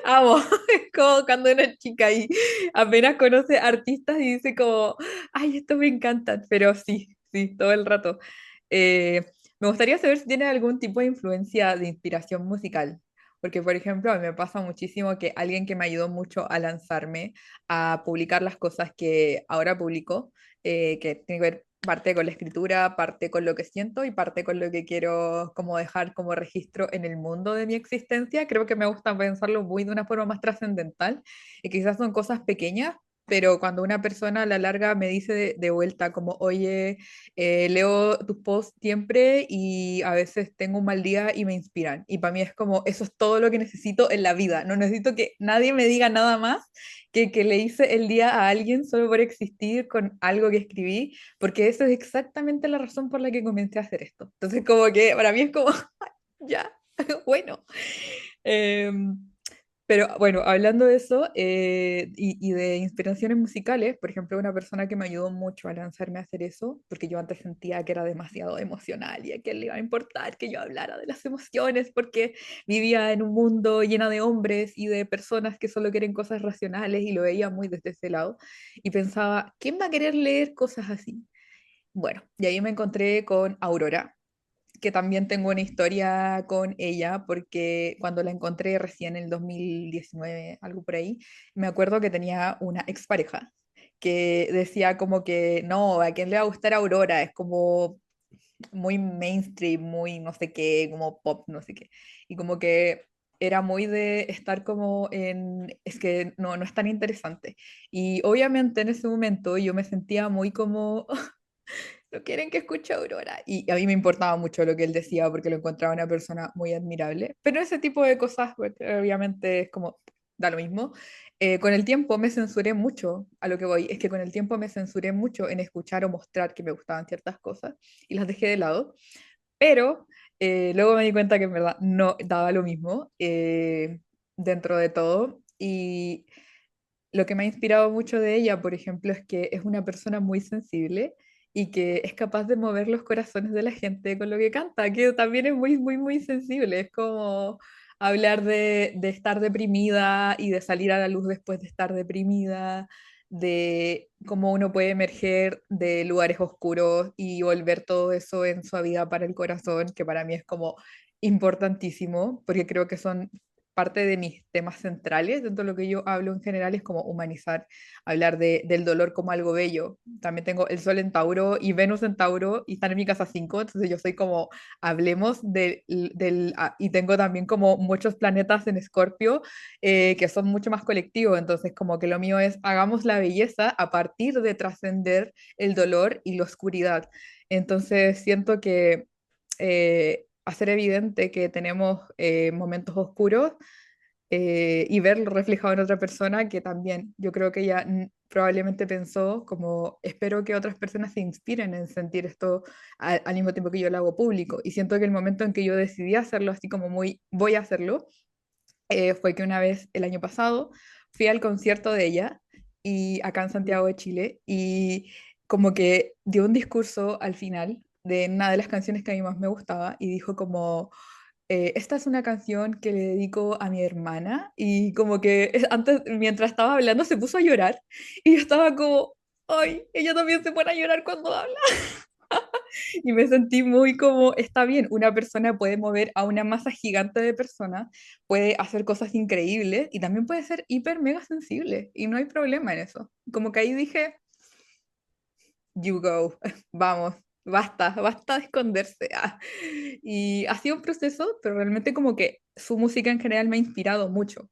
Amo, es como cuando una chica y apenas conoce artistas y dice como, ay, esto me encantan, pero sí, sí, todo el rato. Me gustaría saber si tiene algún tipo de influencia de inspiración musical, porque por ejemplo, a mí me pasa muchísimo que alguien que me ayudó mucho a lanzarme, a publicar las cosas que ahora publico, que tiene que ver parte con la escritura, parte con lo que siento y parte con lo que quiero como dejar como registro en el mundo de mi existencia. Creo que me gusta pensarlo muy de una forma más trascendental y quizás son cosas pequeñas, pero cuando una persona a la larga me dice de vuelta como, oye, leo tus posts siempre y a veces tengo un mal día y me inspiran. Y para mí es como, eso es todo lo que necesito en la vida. No necesito que nadie me diga nada más que le hice el día a alguien solo por existir con algo que escribí, porque eso es exactamente la razón por la que comencé a hacer esto. Entonces, como que para mí es como, ya, bueno. Em, pero bueno, hablando de eso y de inspiraciones musicales, por ejemplo, una persona que me ayudó mucho a lanzarme a hacer eso, porque yo antes sentía que era demasiado emocional y a quién le iba a importar que yo hablara de las emociones, porque vivía en un mundo lleno de hombres y de personas que solo quieren cosas racionales y lo veía muy desde ese lado y pensaba, ¿quién va a querer leer cosas así? Bueno, y ahí me encontré con Aurora, que también tengo una historia con ella, porque cuando la encontré recién en el 2019, algo por ahí, me acuerdo que tenía una expareja que decía como que no, ¿a quién le va a gustar Aurora? Es como muy mainstream, muy no sé qué, como pop, no sé qué. Y como que era muy de estar como en, es que no, no es tan interesante. Y obviamente en ese momento yo me sentía muy como no quieren que escuche a Aurora. Y a mí me importaba mucho lo que él decía porque lo encontraba una persona muy admirable. Pero ese tipo de cosas, pues, obviamente, es como, da lo mismo. Con el tiempo me censuré mucho, a lo que voy, es que con el tiempo me censuré mucho en escuchar o mostrar que me gustaban ciertas cosas y las dejé de lado. Pero luego me di cuenta que en verdad no daba lo mismo dentro de todo. Y lo que me ha inspirado mucho de ella, por ejemplo, es que es una persona muy sensible y que es capaz de mover los corazones de la gente con lo que canta, que también es muy, muy, muy sensible. Es como hablar de estar deprimida y de salir a la luz después de estar deprimida, de cómo uno puede emerger de lugares oscuros y volver todo eso en suavidad para el corazón, que para mí es como importantísimo, porque creo que son parte de mis temas centrales, dentro de lo que yo hablo en general, es como humanizar, hablar del dolor como algo bello. También tengo el Sol en Tauro y Venus en Tauro y están en mi casa 5, entonces yo soy como, hablemos y tengo también como muchos planetas en Escorpio que son mucho más colectivos, entonces como que lo mío es, hagamos la belleza a partir de trascender el dolor y la oscuridad. Entonces siento que hacer evidente que tenemos momentos oscuros y verlo reflejado en otra persona que también yo creo que ella probablemente pensó como espero que otras personas se inspiren en sentir esto al mismo tiempo que yo lo hago público. Y siento que el momento en que yo decidí hacerlo así como muy voy a hacerlo fue que una vez el año pasado fui al concierto de ella y acá en Santiago de Chile y como que dio un discurso al final de una de las canciones que a mí más me gustaba y dijo como esta es una canción que le dedico a mi hermana y como que antes mientras estaba hablando se puso a llorar y yo estaba como ay, ella también se pone a llorar cuando habla y me sentí muy como, está bien, una persona puede mover a una masa gigante de personas, puede hacer cosas increíbles y también puede ser hiper mega sensible y no hay problema en eso. Como que ahí dije, you go, vamos, basta, basta de esconderse. Ah. Y ha sido un proceso, pero realmente como que su música en general me ha inspirado mucho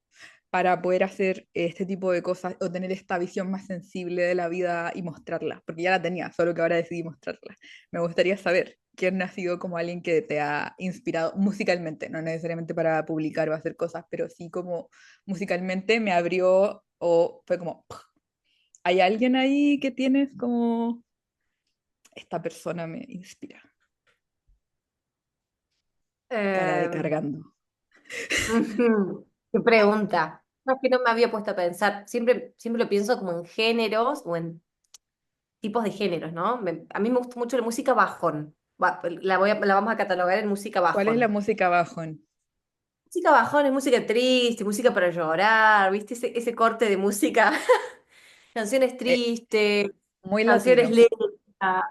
para poder hacer este tipo de cosas o tener esta visión más sensible de la vida y mostrarla, porque ya la tenía, solo que ahora decidí mostrarla. Me gustaría saber quién ha sido como alguien que te ha inspirado musicalmente, no necesariamente para publicar o hacer cosas, pero sí como musicalmente me abrió o fue como, ¡puf! ¿Hay alguien ahí que tienes como esta persona me inspira? Cara de Eh, cargando. ujú, qué pregunta. No, es que no me había puesto a pensar. Siempre lo pienso como en géneros o en tipos de géneros, ¿no? A mí me gusta mucho la música bajón. La vamos a catalogar en música ¿Cuál es la bajón. música bajón? Música bajón es música triste, música para llorar, ¿viste? Ese corte de música. Canciones Eh, tristes, muy canciones latino. lentas.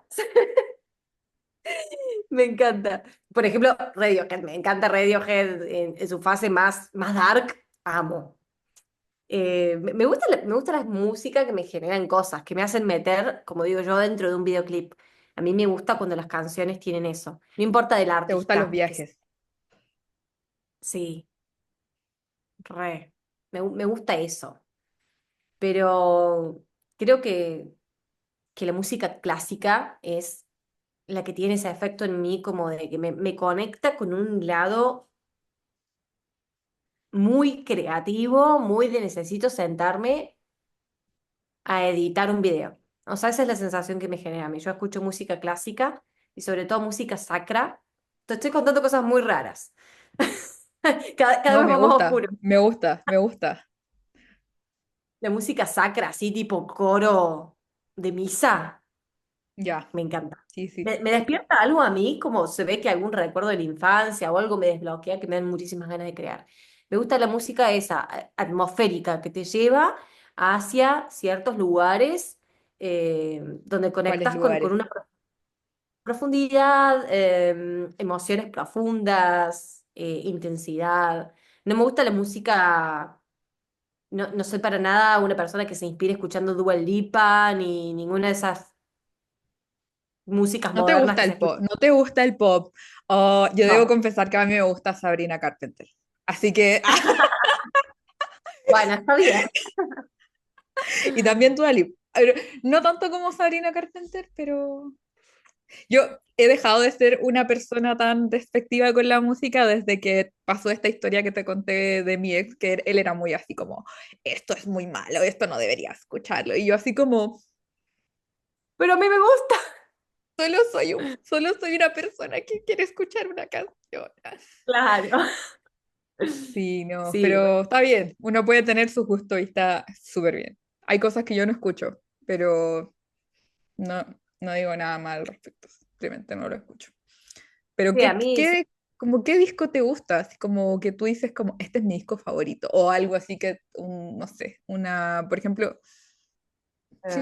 Me encanta. Por ejemplo, Radiohead. Me encanta Radiohead en su fase más dark. Amo. Me gusta me gusta la música que me generan cosas, que me hacen meter, como digo yo, dentro de un videoclip. A mí me gusta cuando las canciones tienen eso. No importa del ¿Te gustan los artista, viajes? sí, re. Me gusta eso. Pero creo que la música clásica es la que tiene ese efecto en mí como de que me conecta con un lado muy creativo, muy de necesito sentarme a editar un video. O sea, esa es la sensación que me genera a mí. Yo escucho música clásica y sobre todo música sacra. Te estoy contando cosas muy raras. Cada No, vez me más gusta, oscuro. me gusta, me gusta. La música sacra, así tipo coro de misa, Ya, me encanta. sí, sí. Me despierta algo a mí, como se ve que algún recuerdo de la infancia o algo me desbloquea, que me dan muchísimas ganas de crear. Me gusta la música esa, atmosférica, que te lleva hacia ciertos lugares donde ¿Cuáles conectas con lugares? una profundidad, emociones profundas, intensidad. No me gusta la música, no soy para nada una persona que se inspire escuchando Dua Lipa ni ninguna de esas músicas ¿No te modernas gusta que se el escuchan. pop? ¿No te gusta el pop? Oh, yo debo No. confesar que a mí me gusta Sabrina Carpenter. Así que, Bueno, está bien. y también Dua Lipa. Pero no tanto como Sabrina Carpenter, pero yo he dejado de ser una persona tan despectiva con la música desde que pasó esta historia que te conté de mi ex, que él era muy así como, esto es muy malo, esto no debería escucharlo. Y yo así como, Pero a mí me gusta. solo soy una persona que quiere escuchar una canción. Claro. Sí, no, Sí, pero está bien, uno puede tener su gusto y está súper bien. Hay cosas que yo no escucho, pero no, no digo nada mal al respecto, simplemente no lo escucho. Pero sí, a mí sí. como qué disco te gusta? Así como que tú dices como, este es mi disco favorito, o algo así que, no sé, por ejemplo, sí,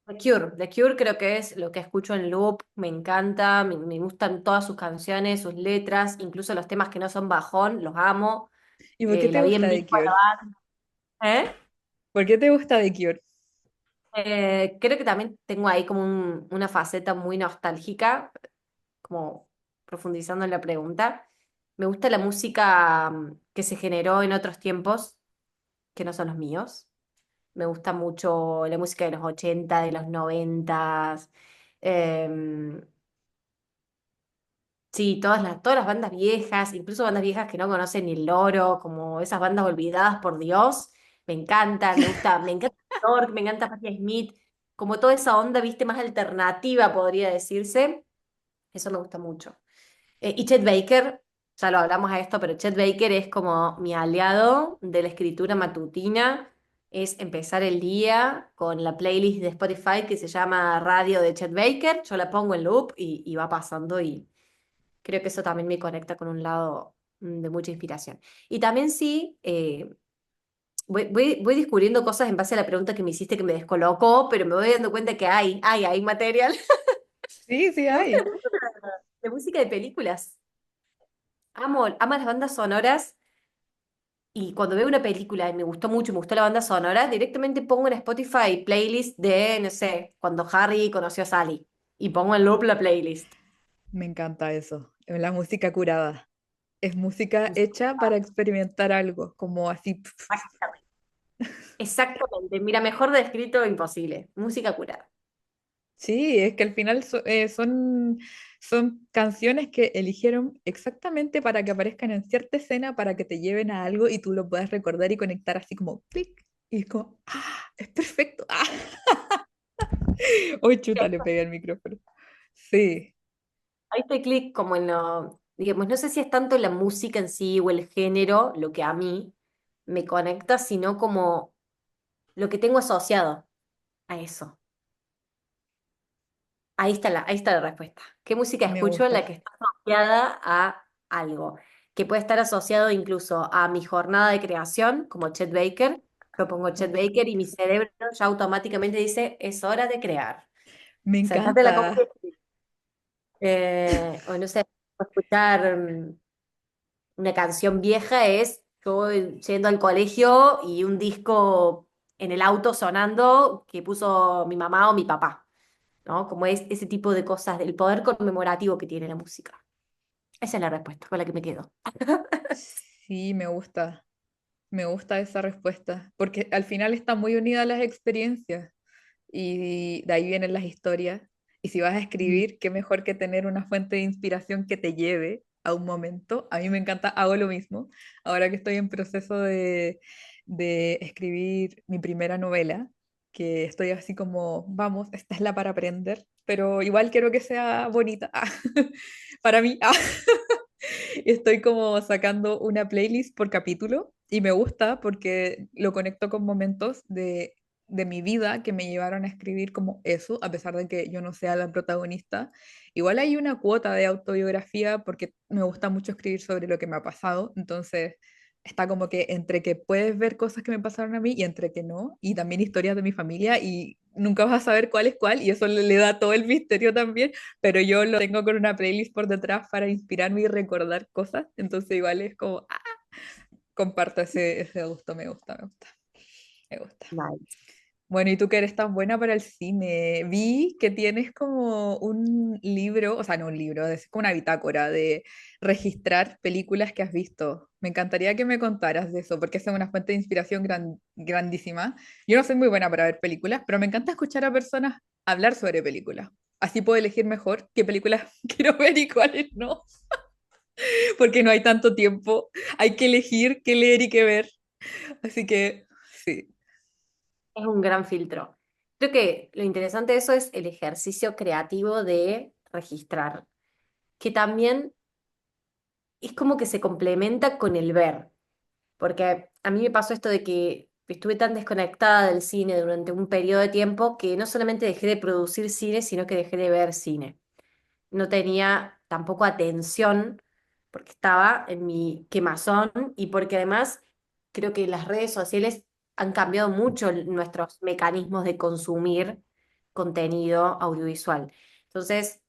The Cure creo que es lo que escucho en loop, me encanta, me gustan todas sus canciones, sus letras, incluso los temas que no son bajón, los amo. ¿y por qué te La vi gusta en The vivo a Cure? la banda. ¿Eh? ¿Por qué te gusta The Cure? Creo que también tengo ahí como una faceta muy nostálgica, como profundizando en la pregunta. Me gusta la música que se generó en otros tiempos que no son los míos. Me gusta mucho la música de los 80 de los 90. em, sí, todas las bandas viejas, incluso bandas viejas que no conocen ni el loro, como esas bandas olvidadas por Dios, me encantan, me encanta York, me encanta Patti Smith, como toda esa onda, viste, más alternativa, podría decirse. Eso me gusta mucho. Y Chet Baker, ya lo hablamos a esto, pero Chet Baker es como mi aliado de la escritura matutina. Es empezar el día con la playlist de Spotify que se llama Radio de Chet Baker. Yo la pongo en loop y va pasando y creo que eso también me conecta con un lado de mucha inspiración. Y también sí, voy descubriendo cosas en base a la pregunta que me hiciste que me descolocó, pero me voy dando cuenta que hay material. Sí, sí Me gusta hay. mucho la música de películas. Amo las bandas sonoras y cuando veo una película y me gustó mucho, me gustó la banda sonora, directamente pongo en Spotify playlist de, no sé, cuando Harry conoció a Sally y pongo en loop la playlist. Me encanta eso, la música curada. Es música Música hecha para experimentar algo, como así. Exactamente. Exactamente. Mira, mejor descrito imposible. Música curada. Sí, es que al final son canciones que eligieron exactamente para que aparezcan en cierta escena, para que te lleven a algo y tú lo puedas recordar y conectar así como clic. Y es como, es perfecto. ¡Ah! Hoy chuta, le pegué al micrófono. Sí, Ahí te clic como en digamos, no sé si es tanto la música en sí o el género lo que a mí me conecta, sino como lo que tengo asociado a eso. ahí está la respuesta. ¿Qué música Me escucho en gusta. la que está asociada a algo? Que puede estar asociado incluso a mi jornada de creación, como Chet Baker. Yo pongo Chet Uf, Baker y mi cerebro ya automáticamente dice, es hora de crear. me Sentate en la encanta. compu. O no sé, escuchar una canción vieja es yo yendo al colegio y un disco en el auto sonando que puso mi mamá o mi papá, ¿no? Como es ese tipo de cosas, del poder conmemorativo que tiene la música. Esa es la respuesta con la que me quedo. Sí, me gusta. Me gusta esa respuesta, porque al final está muy unida a las experiencias y de ahí vienen las historias. Y si vas a Mm. escribir, qué mejor que tener una fuente de inspiración que te lleve a un momento. A mí me encanta, hago lo mismo. Ahora que estoy en proceso de escribir mi primera novela, que estoy así como, vamos, esta es la para aprender, pero igual quiero que sea bonita para mí. Estoy como sacando una playlist por capítulo y me gusta porque lo conecto con momentos de mi vida que me llevaron a escribir como eso, a pesar de que yo no sea la protagonista. Igual hay una cuota de autobiografía porque me gusta mucho escribir sobre lo que me ha pasado, entonces está como que entre que puedes ver cosas que me pasaron a mí y entre que no, y también historias de mi familia y nunca vas a saber cuál es cuál y eso le da todo el misterio también, pero yo lo tengo con una playlist por detrás para inspirarme y recordar cosas, entonces igual es como, comparto ese gusto, me gusta, me gusta, me gusta. Nice. Bueno, y tú que eres tan buena para el cine, vi que tienes como un libro, o sea, no un libro, es como una bitácora de registrar películas que has visto. Me encantaría que me contaras de eso, porque es una fuente de inspiración grandísima. Yo no soy muy buena para ver películas, pero me encanta escuchar a personas hablar sobre películas. Así puedo elegir mejor qué películas quiero ver y cuáles no, porque no hay tanto tiempo. Hay que elegir qué leer y qué ver. Así que, sí, Es un gran filtro. Creo que lo interesante de eso es el ejercicio creativo de registrar, que también es como que se complementa con el ver. Porque a mí me pasó esto de que estuve tan desconectada del cine durante un periodo de tiempo que no solamente dejé de producir cine, sino que dejé de ver cine. No tenía tampoco atención porque estaba en mi quemazón y porque además creo que las redes sociales han cambiado mucho nuestros mecanismos de consumir contenido audiovisual. Entonces,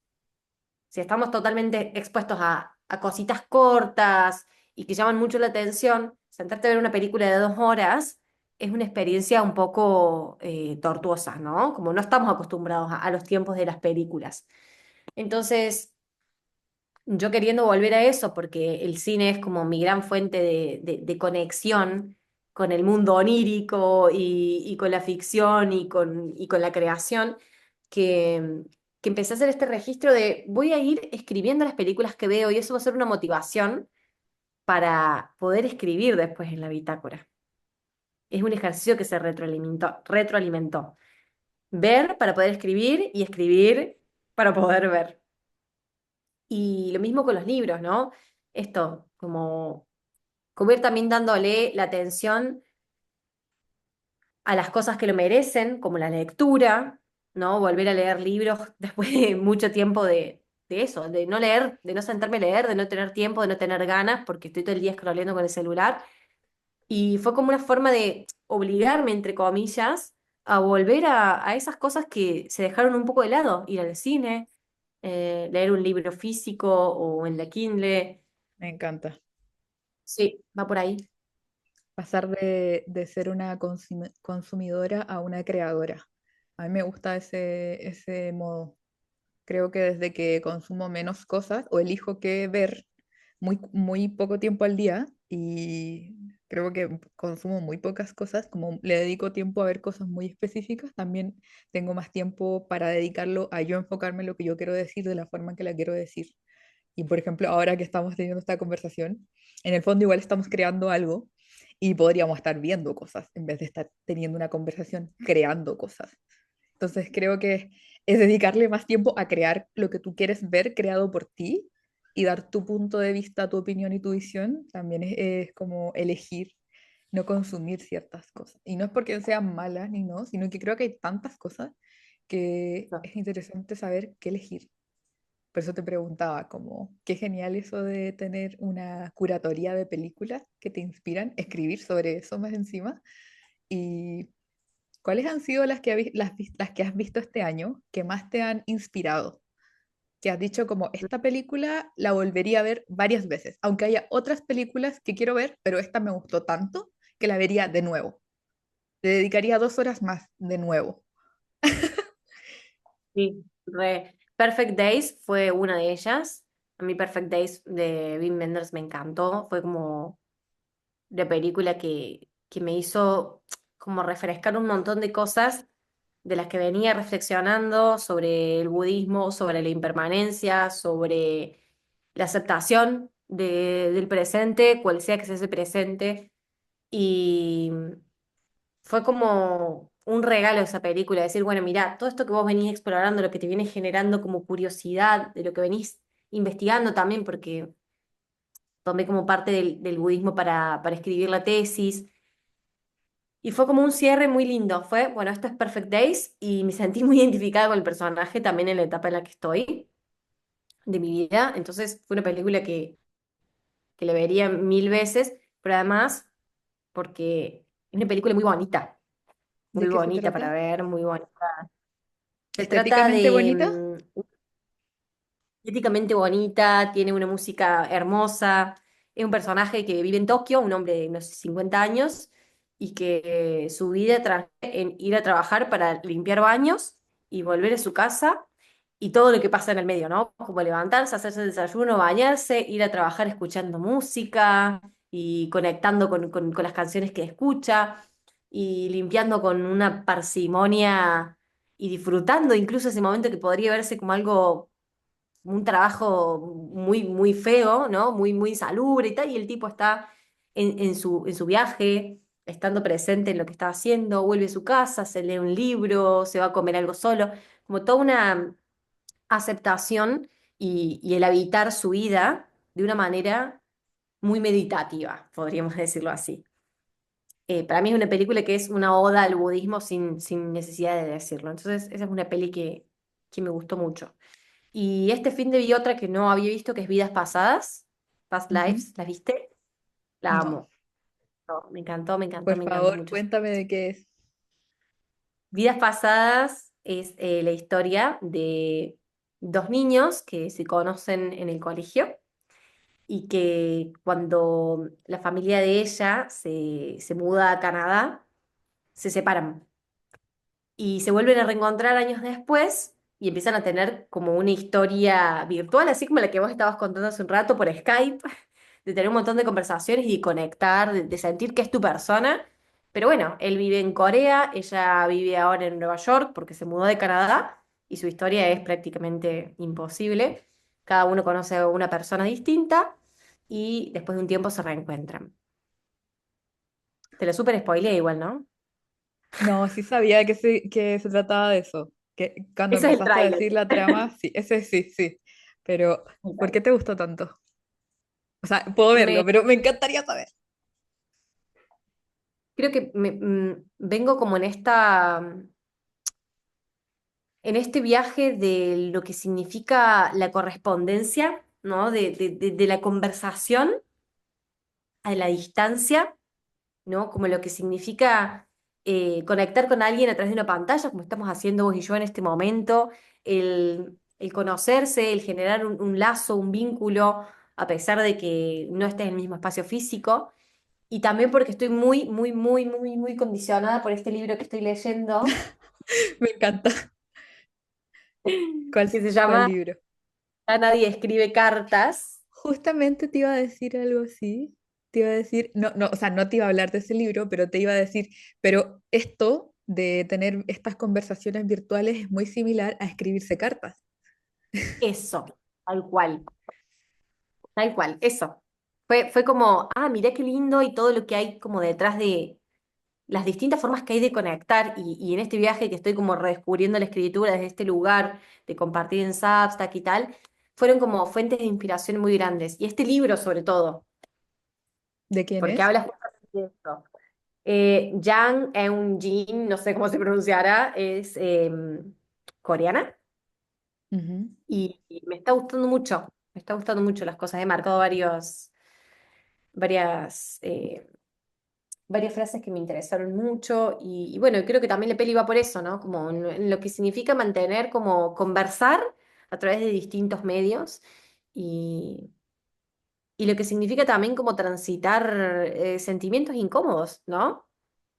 si estamos totalmente expuestos a cositas cortas y que llaman mucho la atención, sentarte a ver una película de 2 horas es una experiencia un poco tortuosa, ¿no? Como no estamos acostumbrados a los tiempos de las películas. Entonces, yo queriendo volver a eso, porque el cine es como mi gran fuente de conexión con el mundo onírico y con la ficción y con la creación, que, que empecé a hacer este registro de voy a ir escribiendo las películas que veo y eso va a ser una motivación para poder escribir después en la bitácora. Es un ejercicio que se retroalimentó. Ver para poder escribir y escribir para poder ver. Y lo mismo con los libros, ¿no? Esto, como ir también dándole la atención a las cosas que lo merecen, como la lectura, ¿no? Volver a leer libros después de mucho tiempo de eso, de no leer, de no sentarme a leer, de no tener tiempo, de no tener ganas, porque estoy todo el día scrolleando con el celular. Y fue como una forma de obligarme, entre comillas, a volver a esas cosas que se dejaron un poco de lado, ir al cine, leer un libro físico o en la Kindle. me encanta. Sí, va por ahí. Pasar de ser una consumidora a una creadora. A mí me gusta ese modo. Creo que desde que consumo menos cosas o elijo qué ver muy poco tiempo al día y creo que consumo muy pocas cosas, como le dedico tiempo a ver cosas muy específicas, también tengo más tiempo para dedicarlo a yo enfocarme en lo que yo quiero decir de la forma en que la quiero decir. Y por ejemplo, ahora que estamos teniendo esta conversación, en el fondo igual estamos creando algo y podríamos estar viendo cosas en vez de estar teniendo una conversación, creando cosas. Entonces creo que es dedicarle más tiempo a crear lo que tú quieres ver creado por ti y dar tu punto de vista, tu opinión y tu visión. También es como elegir no consumir ciertas cosas. Y no es porque sean malas ni no, sino que creo que hay tantas cosas que es interesante saber qué elegir. Por eso te preguntaba, como, qué genial eso de tener una curatoría de películas que te inspiran, escribir sobre eso más encima. ¿Y cuáles han sido las que, las que has visto este año que más te han inspirado? Que has dicho como, esta película la volvería a ver varias veces, aunque haya otras películas que quiero ver, pero esta me gustó tanto que la vería de nuevo. Le dedicaría 2 horas más de nuevo. Sí, re. Perfect Days fue una de ellas. A mí Perfect Days de Wim Wenders me encantó. Fue como la película que me hizo como refrescar un montón de cosas de las que venía reflexionando sobre el budismo, sobre la impermanencia, sobre la aceptación del presente, cual sea que sea ese presente. Y fue como un regalo esa película, decir, bueno, mira, todo esto que vos venís explorando, lo que te viene generando como curiosidad, de lo que venís investigando también, porque tomé como parte del budismo para escribir la tesis. Y fue como un cierre muy lindo. Fue, bueno, esto es Perfect Days y me sentí muy identificada con el personaje también en la etapa en la que estoy de mi vida. Entonces fue una película que le vería 1000 veces, pero además porque es una película ¿De muy qué se bonita para trata? ver, muy bonita. Se trata ¿Estéticamente de bonita? estéticamente bonita, tiene una música hermosa. Es un personaje que vive en Tokio, un hombre de unos 50 años, y que su vida transcurre en ir a trabajar para limpiar baños y volver a su casa y todo lo que pasa en el medio, ¿no? Como levantarse, hacerse el desayuno, bañarse, ir a trabajar escuchando música y conectando con las canciones que escucha y limpiando con una parsimonia y disfrutando incluso ese momento que podría verse como algo un trabajo muy, muy feo, ¿no? Muy, muy insalubre y tal, y el tipo está en su viaje, estando presente en lo que está haciendo, vuelve a su casa, se lee un libro, se va a comer algo solo, como toda una aceptación y el habitar su vida de una manera muy meditativa, podríamos decirlo así. Para mí es una película que es una oda al budismo sin necesidad de decirlo. Entonces, esa es una peli que me gustó mucho. Y este fin de vi otra que no había visto, que es Vidas Pasadas, Past Ujú. Lives, ¿la viste? La No, amo. No, me encantó, me encantó, por me encantó favor, mucho. cuéntame de qué es. Vidas Pasadas es la historia de dos niños que se conocen en el colegio y que cuando la familia de ella se muda a Canadá, se separan. Y se vuelven a reencontrar años después y empiezan a tener como una historia virtual, así como la que vos estabas contando hace un rato por Skype, de tener un montón de conversaciones y conectar, de sentir que es tu persona. Pero bueno, él vive en Corea, ella vive ahora en Nueva York porque se mudó de Canadá y su historia es prácticamente imposible. Cada uno conoce a una persona distinta y después de un tiempo se reencuentran. Te lo super spoileé igual, ¿no? No, sí sabía que se trataba de eso. Que cuando Ese es el empezaste a tráiler. decir la trama, sí, ese sí, sí. Pero, ¿por qué te gustó tanto? O sea, puedo verlo, Me, pero me encantaría saber. creo que vengo como en este viaje de lo que significa la correspondencia, ¿no? De la conversación a la distancia, ¿no? Como lo que significa conectar con alguien a través de una pantalla, como estamos haciendo vos y yo en este momento, el conocerse, el generar un lazo, un vínculo, a pesar de que no estés en el mismo espacio físico. Y también porque estoy muy, muy, muy, muy, muy condicionada por este libro que estoy leyendo, Me encanta. ¿Cuál, que se cuál llama libro? Ya nadie escribe cartas. Justamente te iba a decir algo así. Te iba a decir, no, no, o sea, no te iba a hablar de ese libro, pero te iba a decir, pero esto de tener estas conversaciones virtuales es muy similar a escribirse cartas. Eso, tal cual, eso. Fue como, ah, mirá qué lindo y todo lo que hay como detrás de las distintas formas que hay de conectar y en este viaje que estoy como redescubriendo la escritura desde este lugar, de compartir en Substack y tal, fueron como fuentes de inspiración muy grandes. Y este libro sobre todo, ¿De quién porque es? habla justamente de esto. Yang Eun-jin, no sé cómo se pronunciará, es coreana Ujú. y me está gustando mucho. Me está gustando mucho las cosas. He marcado varias, varias frases que me interesaron mucho y bueno, creo que también la peli va por eso, ¿no? Como en lo que significa mantener, como conversar a través de distintos medios y, y lo que significa también como transitar sentimientos incómodos, ¿no?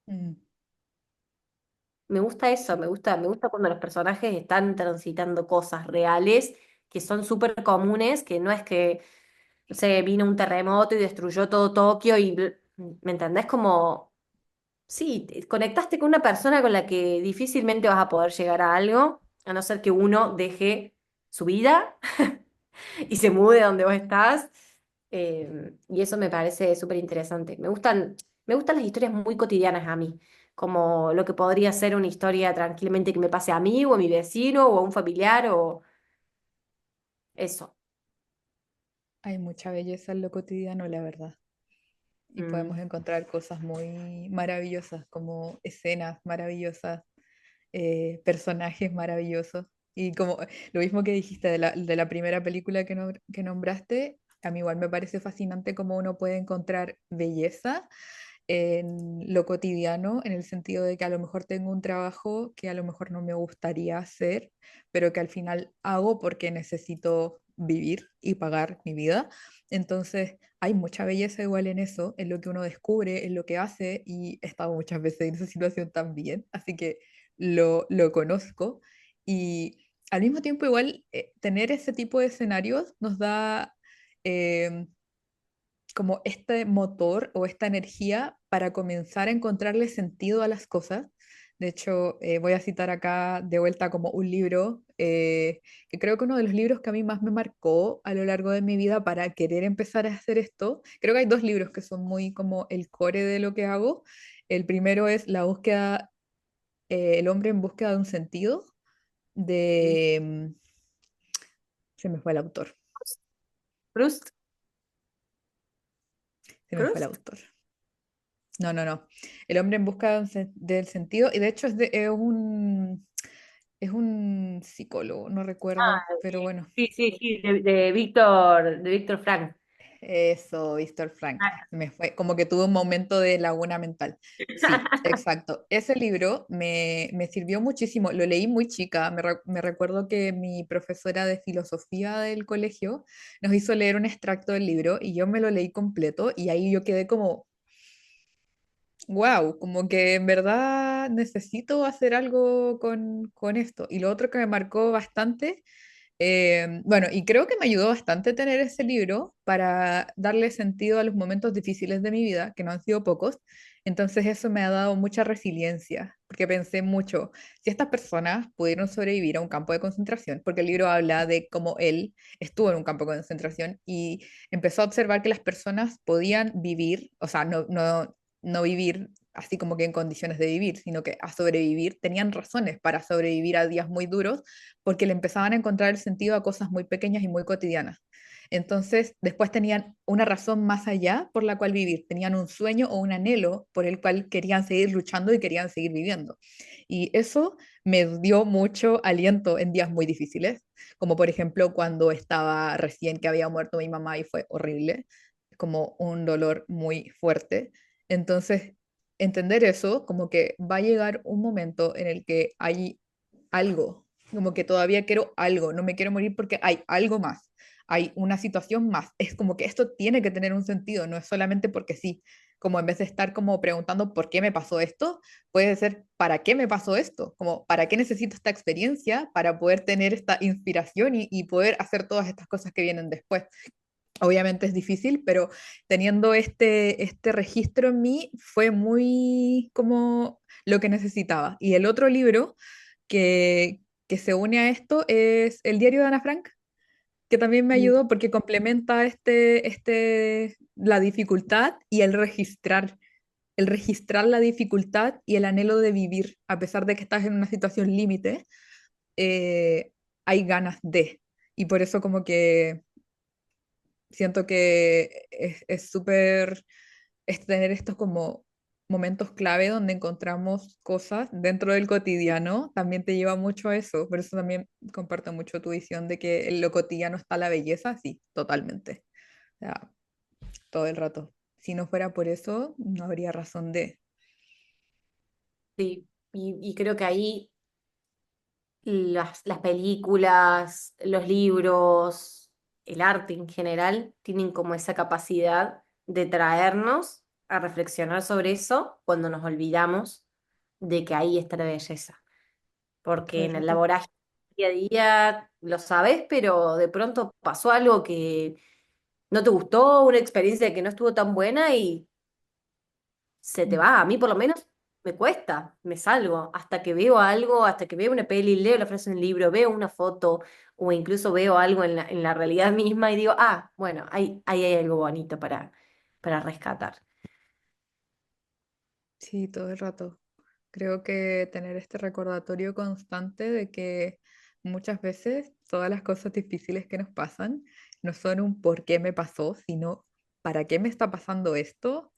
Mm. Me gusta eso, Sí. me gusta cuando los personajes están transitando cosas reales que son súper comunes, que no es que, no sé, vino un terremoto y destruyó todo Tokio y, ¿me entendés? Como, sí, conectaste con una persona con la que difícilmente vas a poder llegar a algo, a no ser que uno deje su vida y se mude a donde vos estás. Y eso me parece súper interesante. Me gustan las historias muy cotidianas a mí, como lo que podría ser una historia tranquilamente que me pase a mí o a mi vecino o a un familiar o eso. Hay mucha belleza en lo cotidiano, la verdad. Y Mm. podemos encontrar cosas muy maravillosas, como escenas maravillosas, personajes maravillosos. Y como lo mismo que dijiste de la primera película que nombraste, a mí igual me parece fascinante cómo uno puede encontrar belleza en lo cotidiano, en el sentido de que a lo mejor tengo un trabajo que a lo mejor no me gustaría hacer, pero que al final hago porque necesito vivir y pagar mi vida. Entonces, hay mucha belleza igual en eso, en lo que uno descubre, en lo que hace, y he estado muchas veces en esa situación también, así que lo conozco. Y al mismo tiempo, igual, tener ese tipo de escenarios nos da... em, como este motor o esta energía para comenzar a encontrarle sentido a las cosas. De hecho, voy a citar acá de vuelta como un libro, que creo que uno de los libros que a mí más me marcó a lo largo de mi vida para querer empezar a hacer esto. Creo que hay dos libros que son muy como el core de lo que hago. El primero es La búsqueda, El hombre en búsqueda de un sentido, de... se me fue el autor, Proust, se me fue el Proust. autor. No, no, no. El hombre en busca de del sentido, y de hecho es un psicólogo, no recuerdo, Ah, pero bueno, sí, sí, sí, de Víctor Frank. eso, Víctor Frank. Ah. Me fue como que tuve un momento de laguna mental. Sí, exacto. Ese libro me sirvió muchísimo. Lo leí muy chica. Me recuerdo que mi profesora de filosofía del colegio nos hizo leer un extracto del libro y yo me lo leí completo y ahí yo quedé como wow, como que en verdad necesito hacer algo con esto. Y lo otro que me marcó bastante, bueno, y creo que me ayudó bastante tener ese libro para darle sentido a los momentos difíciles de mi vida, que no han sido pocos. Entonces eso me ha dado mucha resiliencia, porque pensé mucho, si estas personas pudieron sobrevivir a un campo de concentración, porque el libro habla de cómo él estuvo en un campo de concentración y empezó a observar que las personas podían vivir, o sea, no vivir así como que en condiciones de vivir, sino que a sobrevivir, tenían razones para sobrevivir a días muy duros porque le empezaban a encontrar el sentido a cosas muy pequeñas y muy cotidianas. Entonces, después tenían una razón más allá por la cual vivir, tenían un sueño o un anhelo por el cual querían seguir luchando y querían seguir viviendo. Y eso me dio mucho aliento en días muy difíciles, como por ejemplo cuando estaba recién que había muerto mi mamá y fue horrible, como un dolor muy fuerte. Entonces, entender eso, como que va a llegar un momento en el que hay algo, como que todavía quiero algo, no me quiero morir porque hay algo más, hay una situación más. Es como que esto tiene que tener un sentido, no es solamente porque sí, como en vez de estar como preguntando por qué me pasó esto, puede ser para qué me pasó esto, como para qué necesito esta experiencia para poder tener esta inspiración y poder hacer todas estas cosas que vienen después. Obviamente es difícil, pero teniendo este registro en mí fue muy como lo que necesitaba. Y el otro libro que se une a esto es El diario de Ana Frank, que también me ayudó porque complementa la dificultad y el registrar la dificultad y el anhelo de vivir, a pesar de que estás en una situación límite, eh, hay ganas de. Y por eso como que siento que es súper es tener esto como momentos clave donde encontramos cosas dentro del cotidiano, también te lleva mucho a eso. Por eso también comparto mucho tu visión de que en lo cotidiano está la belleza, sí, totalmente. O sea, todo el rato. Si no fuera por eso, no habría razón de... Sí, y creo que ahí las películas, los libros, el arte en general, tienen como esa capacidad de traernos a reflexionar sobre eso cuando nos olvidamos de que ahí está la belleza. Todo Porque el en el rato. laboraje día a día lo sabes, pero de pronto pasó algo que no te gustó, una experiencia que no estuvo tan buena y se te Mm. va. A mí por lo menos me cuesta, me salgo, hasta que veo algo, hasta que veo una peli, leo la frase en el libro, veo una foto o incluso veo algo en la realidad misma y digo, ah, bueno, ahí hay algo bonito para rescatar. Sí, todo el rato. Creo que tener este recordatorio constante de que muchas veces todas las cosas difíciles que nos pasan no son un por qué me pasó, sino para qué me está pasando esto,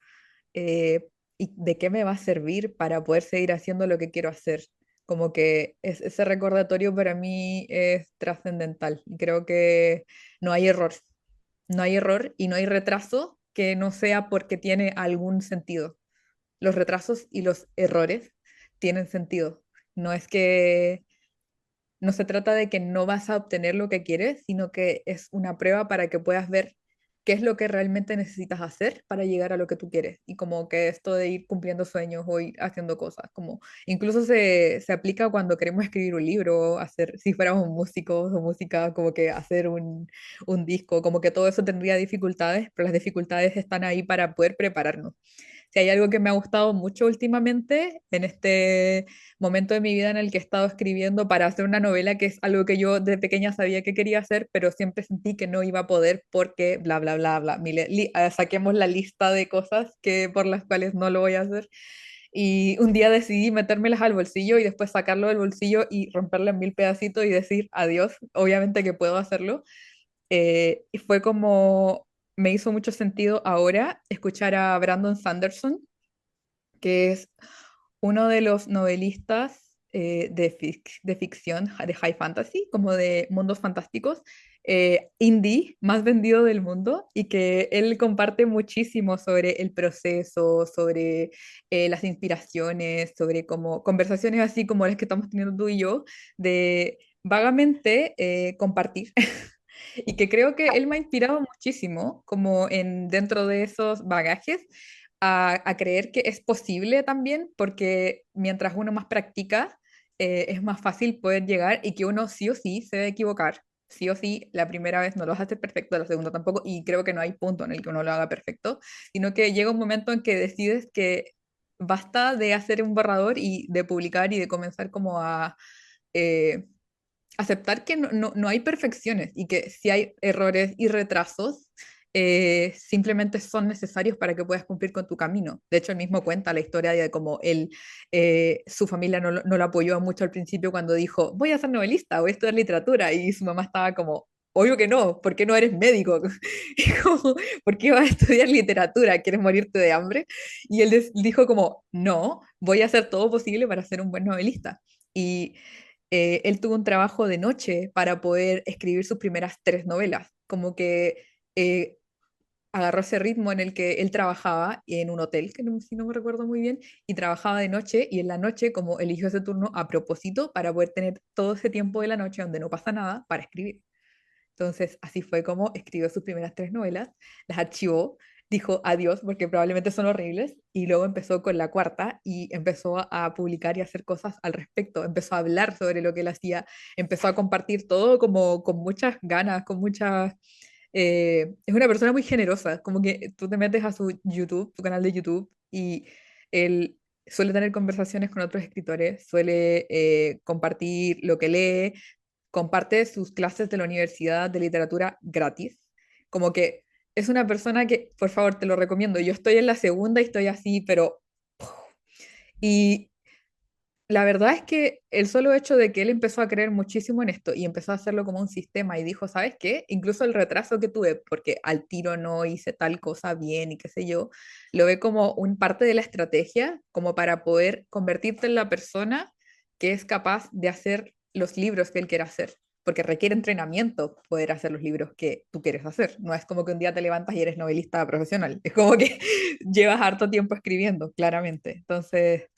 eh, y de qué me va a servir para poder seguir haciendo lo que quiero hacer. Como que ese recordatorio para mí es trascendental y creo que no hay error. No hay error y no hay retraso que no sea porque tiene algún sentido. Los retrasos y los errores tienen sentido. No es que no se trata de que no vas a obtener lo que quieres, sino que es una prueba para que puedas ver qué es lo que realmente necesitas hacer para llegar a lo que tú quieres. Y como que esto de ir cumpliendo sueños o ir haciendo cosas, como incluso se aplica cuando queremos escribir un libro, hacer, si fuéramos músicos o música, como que hacer un disco, como que todo eso tendría dificultades, pero las dificultades están ahí para poder prepararnos. Si hay algo que me ha gustado mucho últimamente, en este momento de mi vida en el que he estado escribiendo para hacer una novela, que es algo que yo de pequeña sabía que quería hacer, pero siempre sentí que no iba a poder porque bla, bla, bla, bla. Saquemos la lista de cosas que, por las cuales no lo voy a hacer. Y un día decidí metérmelas al bolsillo y después sacarlo del bolsillo y romperlo en mil pedacitos y decir adiós. Obviamente que puedo hacerlo. Y fue como, me hizo mucho sentido ahora escuchar a Brandon Sanderson, que es uno de los novelistas de ficción, de high fantasy, como de mundos fantásticos, indie más vendido del mundo y que él comparte muchísimo sobre el proceso, sobre las inspiraciones, sobre como conversaciones así como las que estamos teniendo tú y yo, de vagamente compartir. Y que creo que él me ha inspirado muchísimo, como en dentro de esos bagajes, a creer que es posible también, porque mientras uno más practica, es más fácil poder llegar y que uno sí o sí se debe equivocar. Sí o sí, la primera vez no lo vas a hacer perfecto, la segunda tampoco, y creo que no hay punto en el que uno lo haga perfecto, sino que llega un momento en que decides que basta de hacer un borrador y de publicar y de comenzar como a eh, aceptar que no hay perfecciones y que si hay errores y retrasos, simplemente son necesarios para que puedas cumplir con tu camino. De hecho, él mismo cuenta la historia de cómo él, su familia no lo apoyó mucho al principio cuando dijo, voy a ser novelista, voy a estudiar literatura, y su mamá estaba como... Obvio que no, ¿por qué no eres médico? Y como, ¿por qué vas a estudiar literatura? ¿Quieres morirte de hambre? Y él dijo como, no, voy a hacer todo posible para ser un buen novelista. Y él tuvo un trabajo de noche para poder escribir sus primeras tres novelas, como que eh, agarró ese ritmo en el que él trabajaba en un hotel, que no, si no me recuerdo muy bien, y trabajaba de noche, y en la noche como eligió ese turno a propósito para poder tener todo ese tiempo de la noche donde no pasa nada para escribir. Entonces, así fue como escribió sus primeras tres novelas, las archivó, dijo adiós porque probablemente son horribles, y luego empezó con la cuarta y empezó a publicar y a hacer cosas al respecto, empezó a hablar sobre lo que él hacía, empezó a compartir todo como con muchas ganas, con muchas... es una persona muy generosa, como que tú te metes a su YouTube, su canal de YouTube, y él suele tener conversaciones con otros escritores, suele compartir lo que lee, comparte sus clases de la Universidad de Literatura gratis. Como que es una persona que, por favor, te lo recomiendo. Yo estoy en la segunda y estoy así, pero... Y la verdad es que el solo hecho de que él empezó a creer muchísimo en esto y empezó a hacerlo como un sistema y dijo, ¿sabes qué? Incluso el retraso que tuve, porque al tiro no hice tal cosa bien y qué sé yo, lo ve como un parte de la estrategia, como para poder convertirte en la persona que es capaz de hacer los libros que él quiere hacer. Porque requiere entrenamiento poder hacer los libros que tú quieres hacer. No es como que un día te levantas y eres novelista profesional. Es como que llevas harto tiempo escribiendo, claramente. Entonces,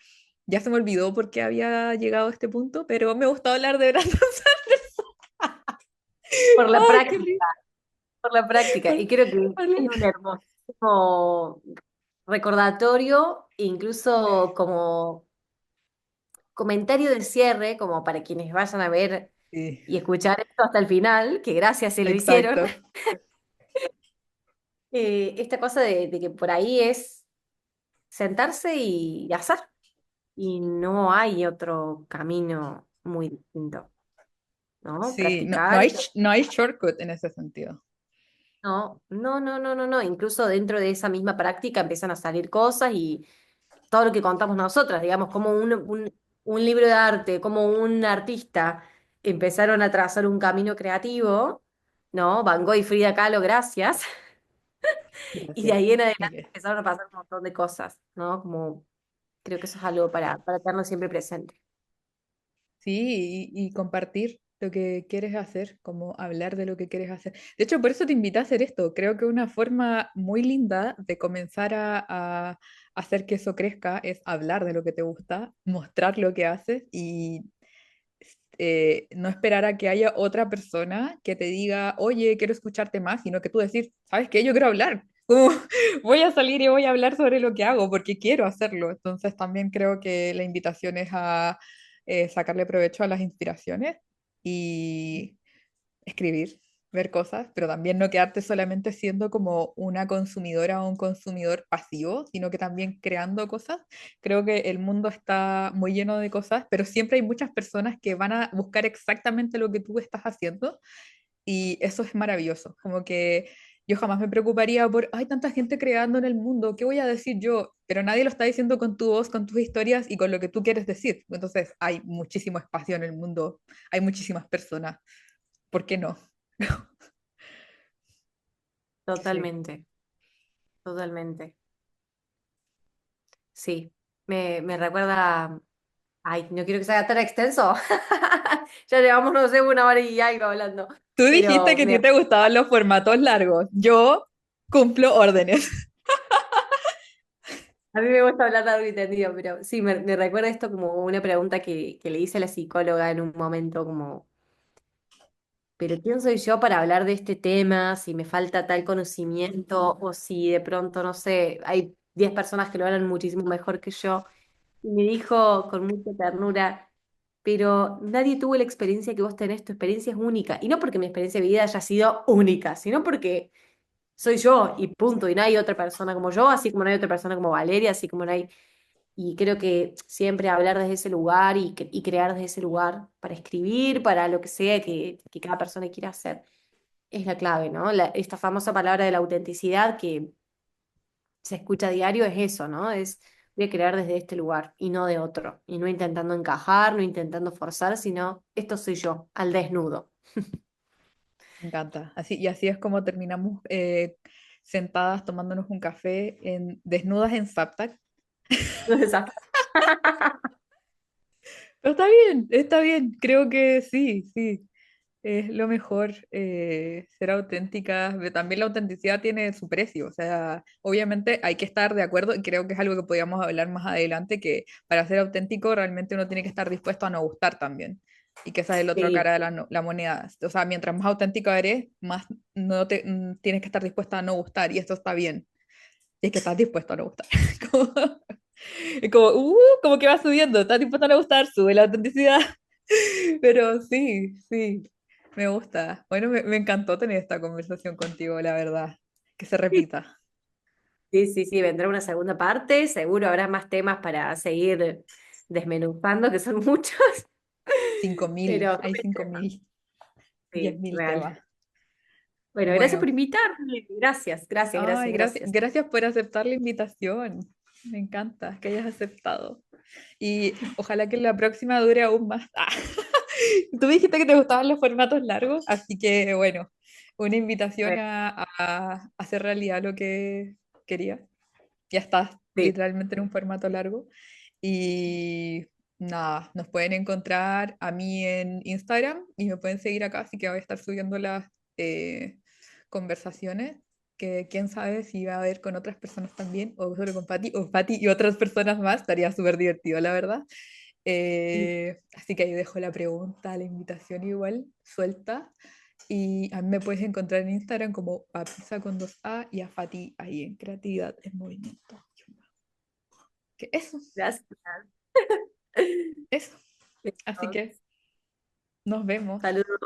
ya se me olvidó por qué había llegado a este punto, pero me gustó hablar de Brandon Sanderson. Por la ¡Ay, qué práctica, rico! por la práctica. Y creo que es un hermosísimo recordatorio, incluso como comentario de cierre, como para quienes vayan a ver Sí, y escuchar esto hasta el final, que gracias se lo hicieron. exacto. Esta cosa de que por ahí es sentarse y hacer. Y no hay otro camino muy distinto, ¿no? Sí, no, no Practicar. hay, no hay shortcut en ese sentido. No, no, no, no, no, no. Incluso dentro de esa misma práctica empiezan a salir cosas y todo lo que contamos nosotras, digamos, como un libro de arte, como un artista empezaron a trazar un camino creativo, ¿no? Van Gogh y Frida Kahlo, gracias. Y de Gracias, ahí en adelante Miguel. empezaron a pasar un montón de cosas, ¿no? Como creo que eso es algo para tenerlo siempre presente. Sí, y compartir lo que quieres hacer, como hablar de lo que quieres hacer. De hecho, por eso te invité a hacer esto. Creo que una forma muy linda de comenzar a hacer que eso crezca es hablar de lo que te gusta, mostrar lo que haces y no esperar a que haya otra persona que te diga, oye, quiero escucharte más, sino que tú decir, ¿sabes qué? Yo quiero hablar. Como, voy a salir y voy a hablar sobre lo que hago porque quiero hacerlo. Entonces también creo que la invitación es a sacarle provecho a las inspiraciones y escribir, ver cosas, pero también no quedarte solamente siendo como una consumidora o un consumidor pasivo, sino que también creando cosas. Creo que el mundo está muy lleno de cosas, pero siempre hay muchas personas que van a buscar exactamente lo que tú estás haciendo y eso es maravilloso. Como que yo jamás me preocuparía por, hay tanta gente creando en el mundo, ¿qué voy a decir yo? Pero nadie lo está diciendo con tu voz, con tus historias y con lo que tú quieres decir. Entonces hay muchísimo espacio en el mundo, hay muchísimas personas. ¿Por qué no? Sí. Totalmente, totalmente. Sí, me recuerda. Ay, no quiero que sea tan extenso. Ya llevamos, no sé, una hora y algo hablando. Tú dijiste Pero que a ti te gustaban los formatos largos. Yo cumplo órdenes. a mí me gusta hablar largo y tendido, pero sí, me recuerda esto como una pregunta que le hice a la psicóloga en un momento, como, ¿pero quién soy yo para hablar de este tema? Si me falta tal conocimiento o si de pronto, no sé, hay 10 personas que lo hablan muchísimo mejor que yo. Y me dijo con mucha ternura, pero nadie tuvo la experiencia que vos tenés, tu experiencia es única. Y no porque mi experiencia de vida haya sido única, sino porque soy yo y punto. Y no hay otra persona como yo, así como no hay otra persona como Valeria, así como no hay... Y creo que siempre hablar desde ese lugar y crear desde ese lugar para escribir, para lo que sea que cada persona quiera hacer, es la clave, ¿no? Esta famosa palabra de la autenticidad que se escucha a diario es eso, ¿no? Es voy a crear desde este lugar y no de otro. Y no intentando encajar, no intentando forzar, sino esto soy yo, al desnudo. Me encanta. Así, y así es como terminamos sentadas tomándonos un café desnudas en Zaptac. Exacto. Pero está bien, está bien. Creo que sí, sí. Es lo mejor ser auténtica. También la autenticidad tiene su precio. O sea, obviamente hay que estar de acuerdo y creo que es algo que podríamos hablar más adelante, que para ser auténtico realmente uno tiene que estar dispuesto a no gustar también. Y que esa es la otra Sí, cara de la moneda. O sea, mientras más auténtico eres, más no tienes que estar dispuesta a no gustar y esto está bien. Y es que estás dispuesto a no gustar. Como, es como, como que va subiendo, estás dispuesto a no gustar, sube la autenticidad. Pero sí, sí, me gusta. Bueno, me encantó tener esta conversación contigo, la verdad. Que se sí, repita. sí, sí, sí, vendrá una segunda parte, seguro habrá más temas para seguir desmenuzando, que son muchos, 5.000, pero hay 5.000, diez sí, mil real. temas. Bueno, gracias por Bueno, invitarme, gracias, gracias, ay, gracias, gracias, gracias. gracias por aceptar la invitación. Me encanta que hayas aceptado. Y ojalá que la próxima dure aún más. Ah. Tú dijiste que te gustaban los formatos largos, así que bueno, una invitación a hacer realidad lo que quería. Ya estás Sí, literalmente en un formato largo. Y nada, nos pueden encontrar a mí en Instagram y me pueden seguir acá, así que voy a estar subiendo las conversaciones, que quién sabe si va a haber con otras personas también, o solo con Patti, o Patti y otras personas más, estaría súper divertido, la verdad. sí. Así que ahí dejo la pregunta, la invitación igual, suelta. Y a mí me puedes encontrar en Instagram como papisa con 2A y a Fati ahí en Creatividad en Movimiento. Que Gracias. eso. Así Besos. que nos vemos. Saludos.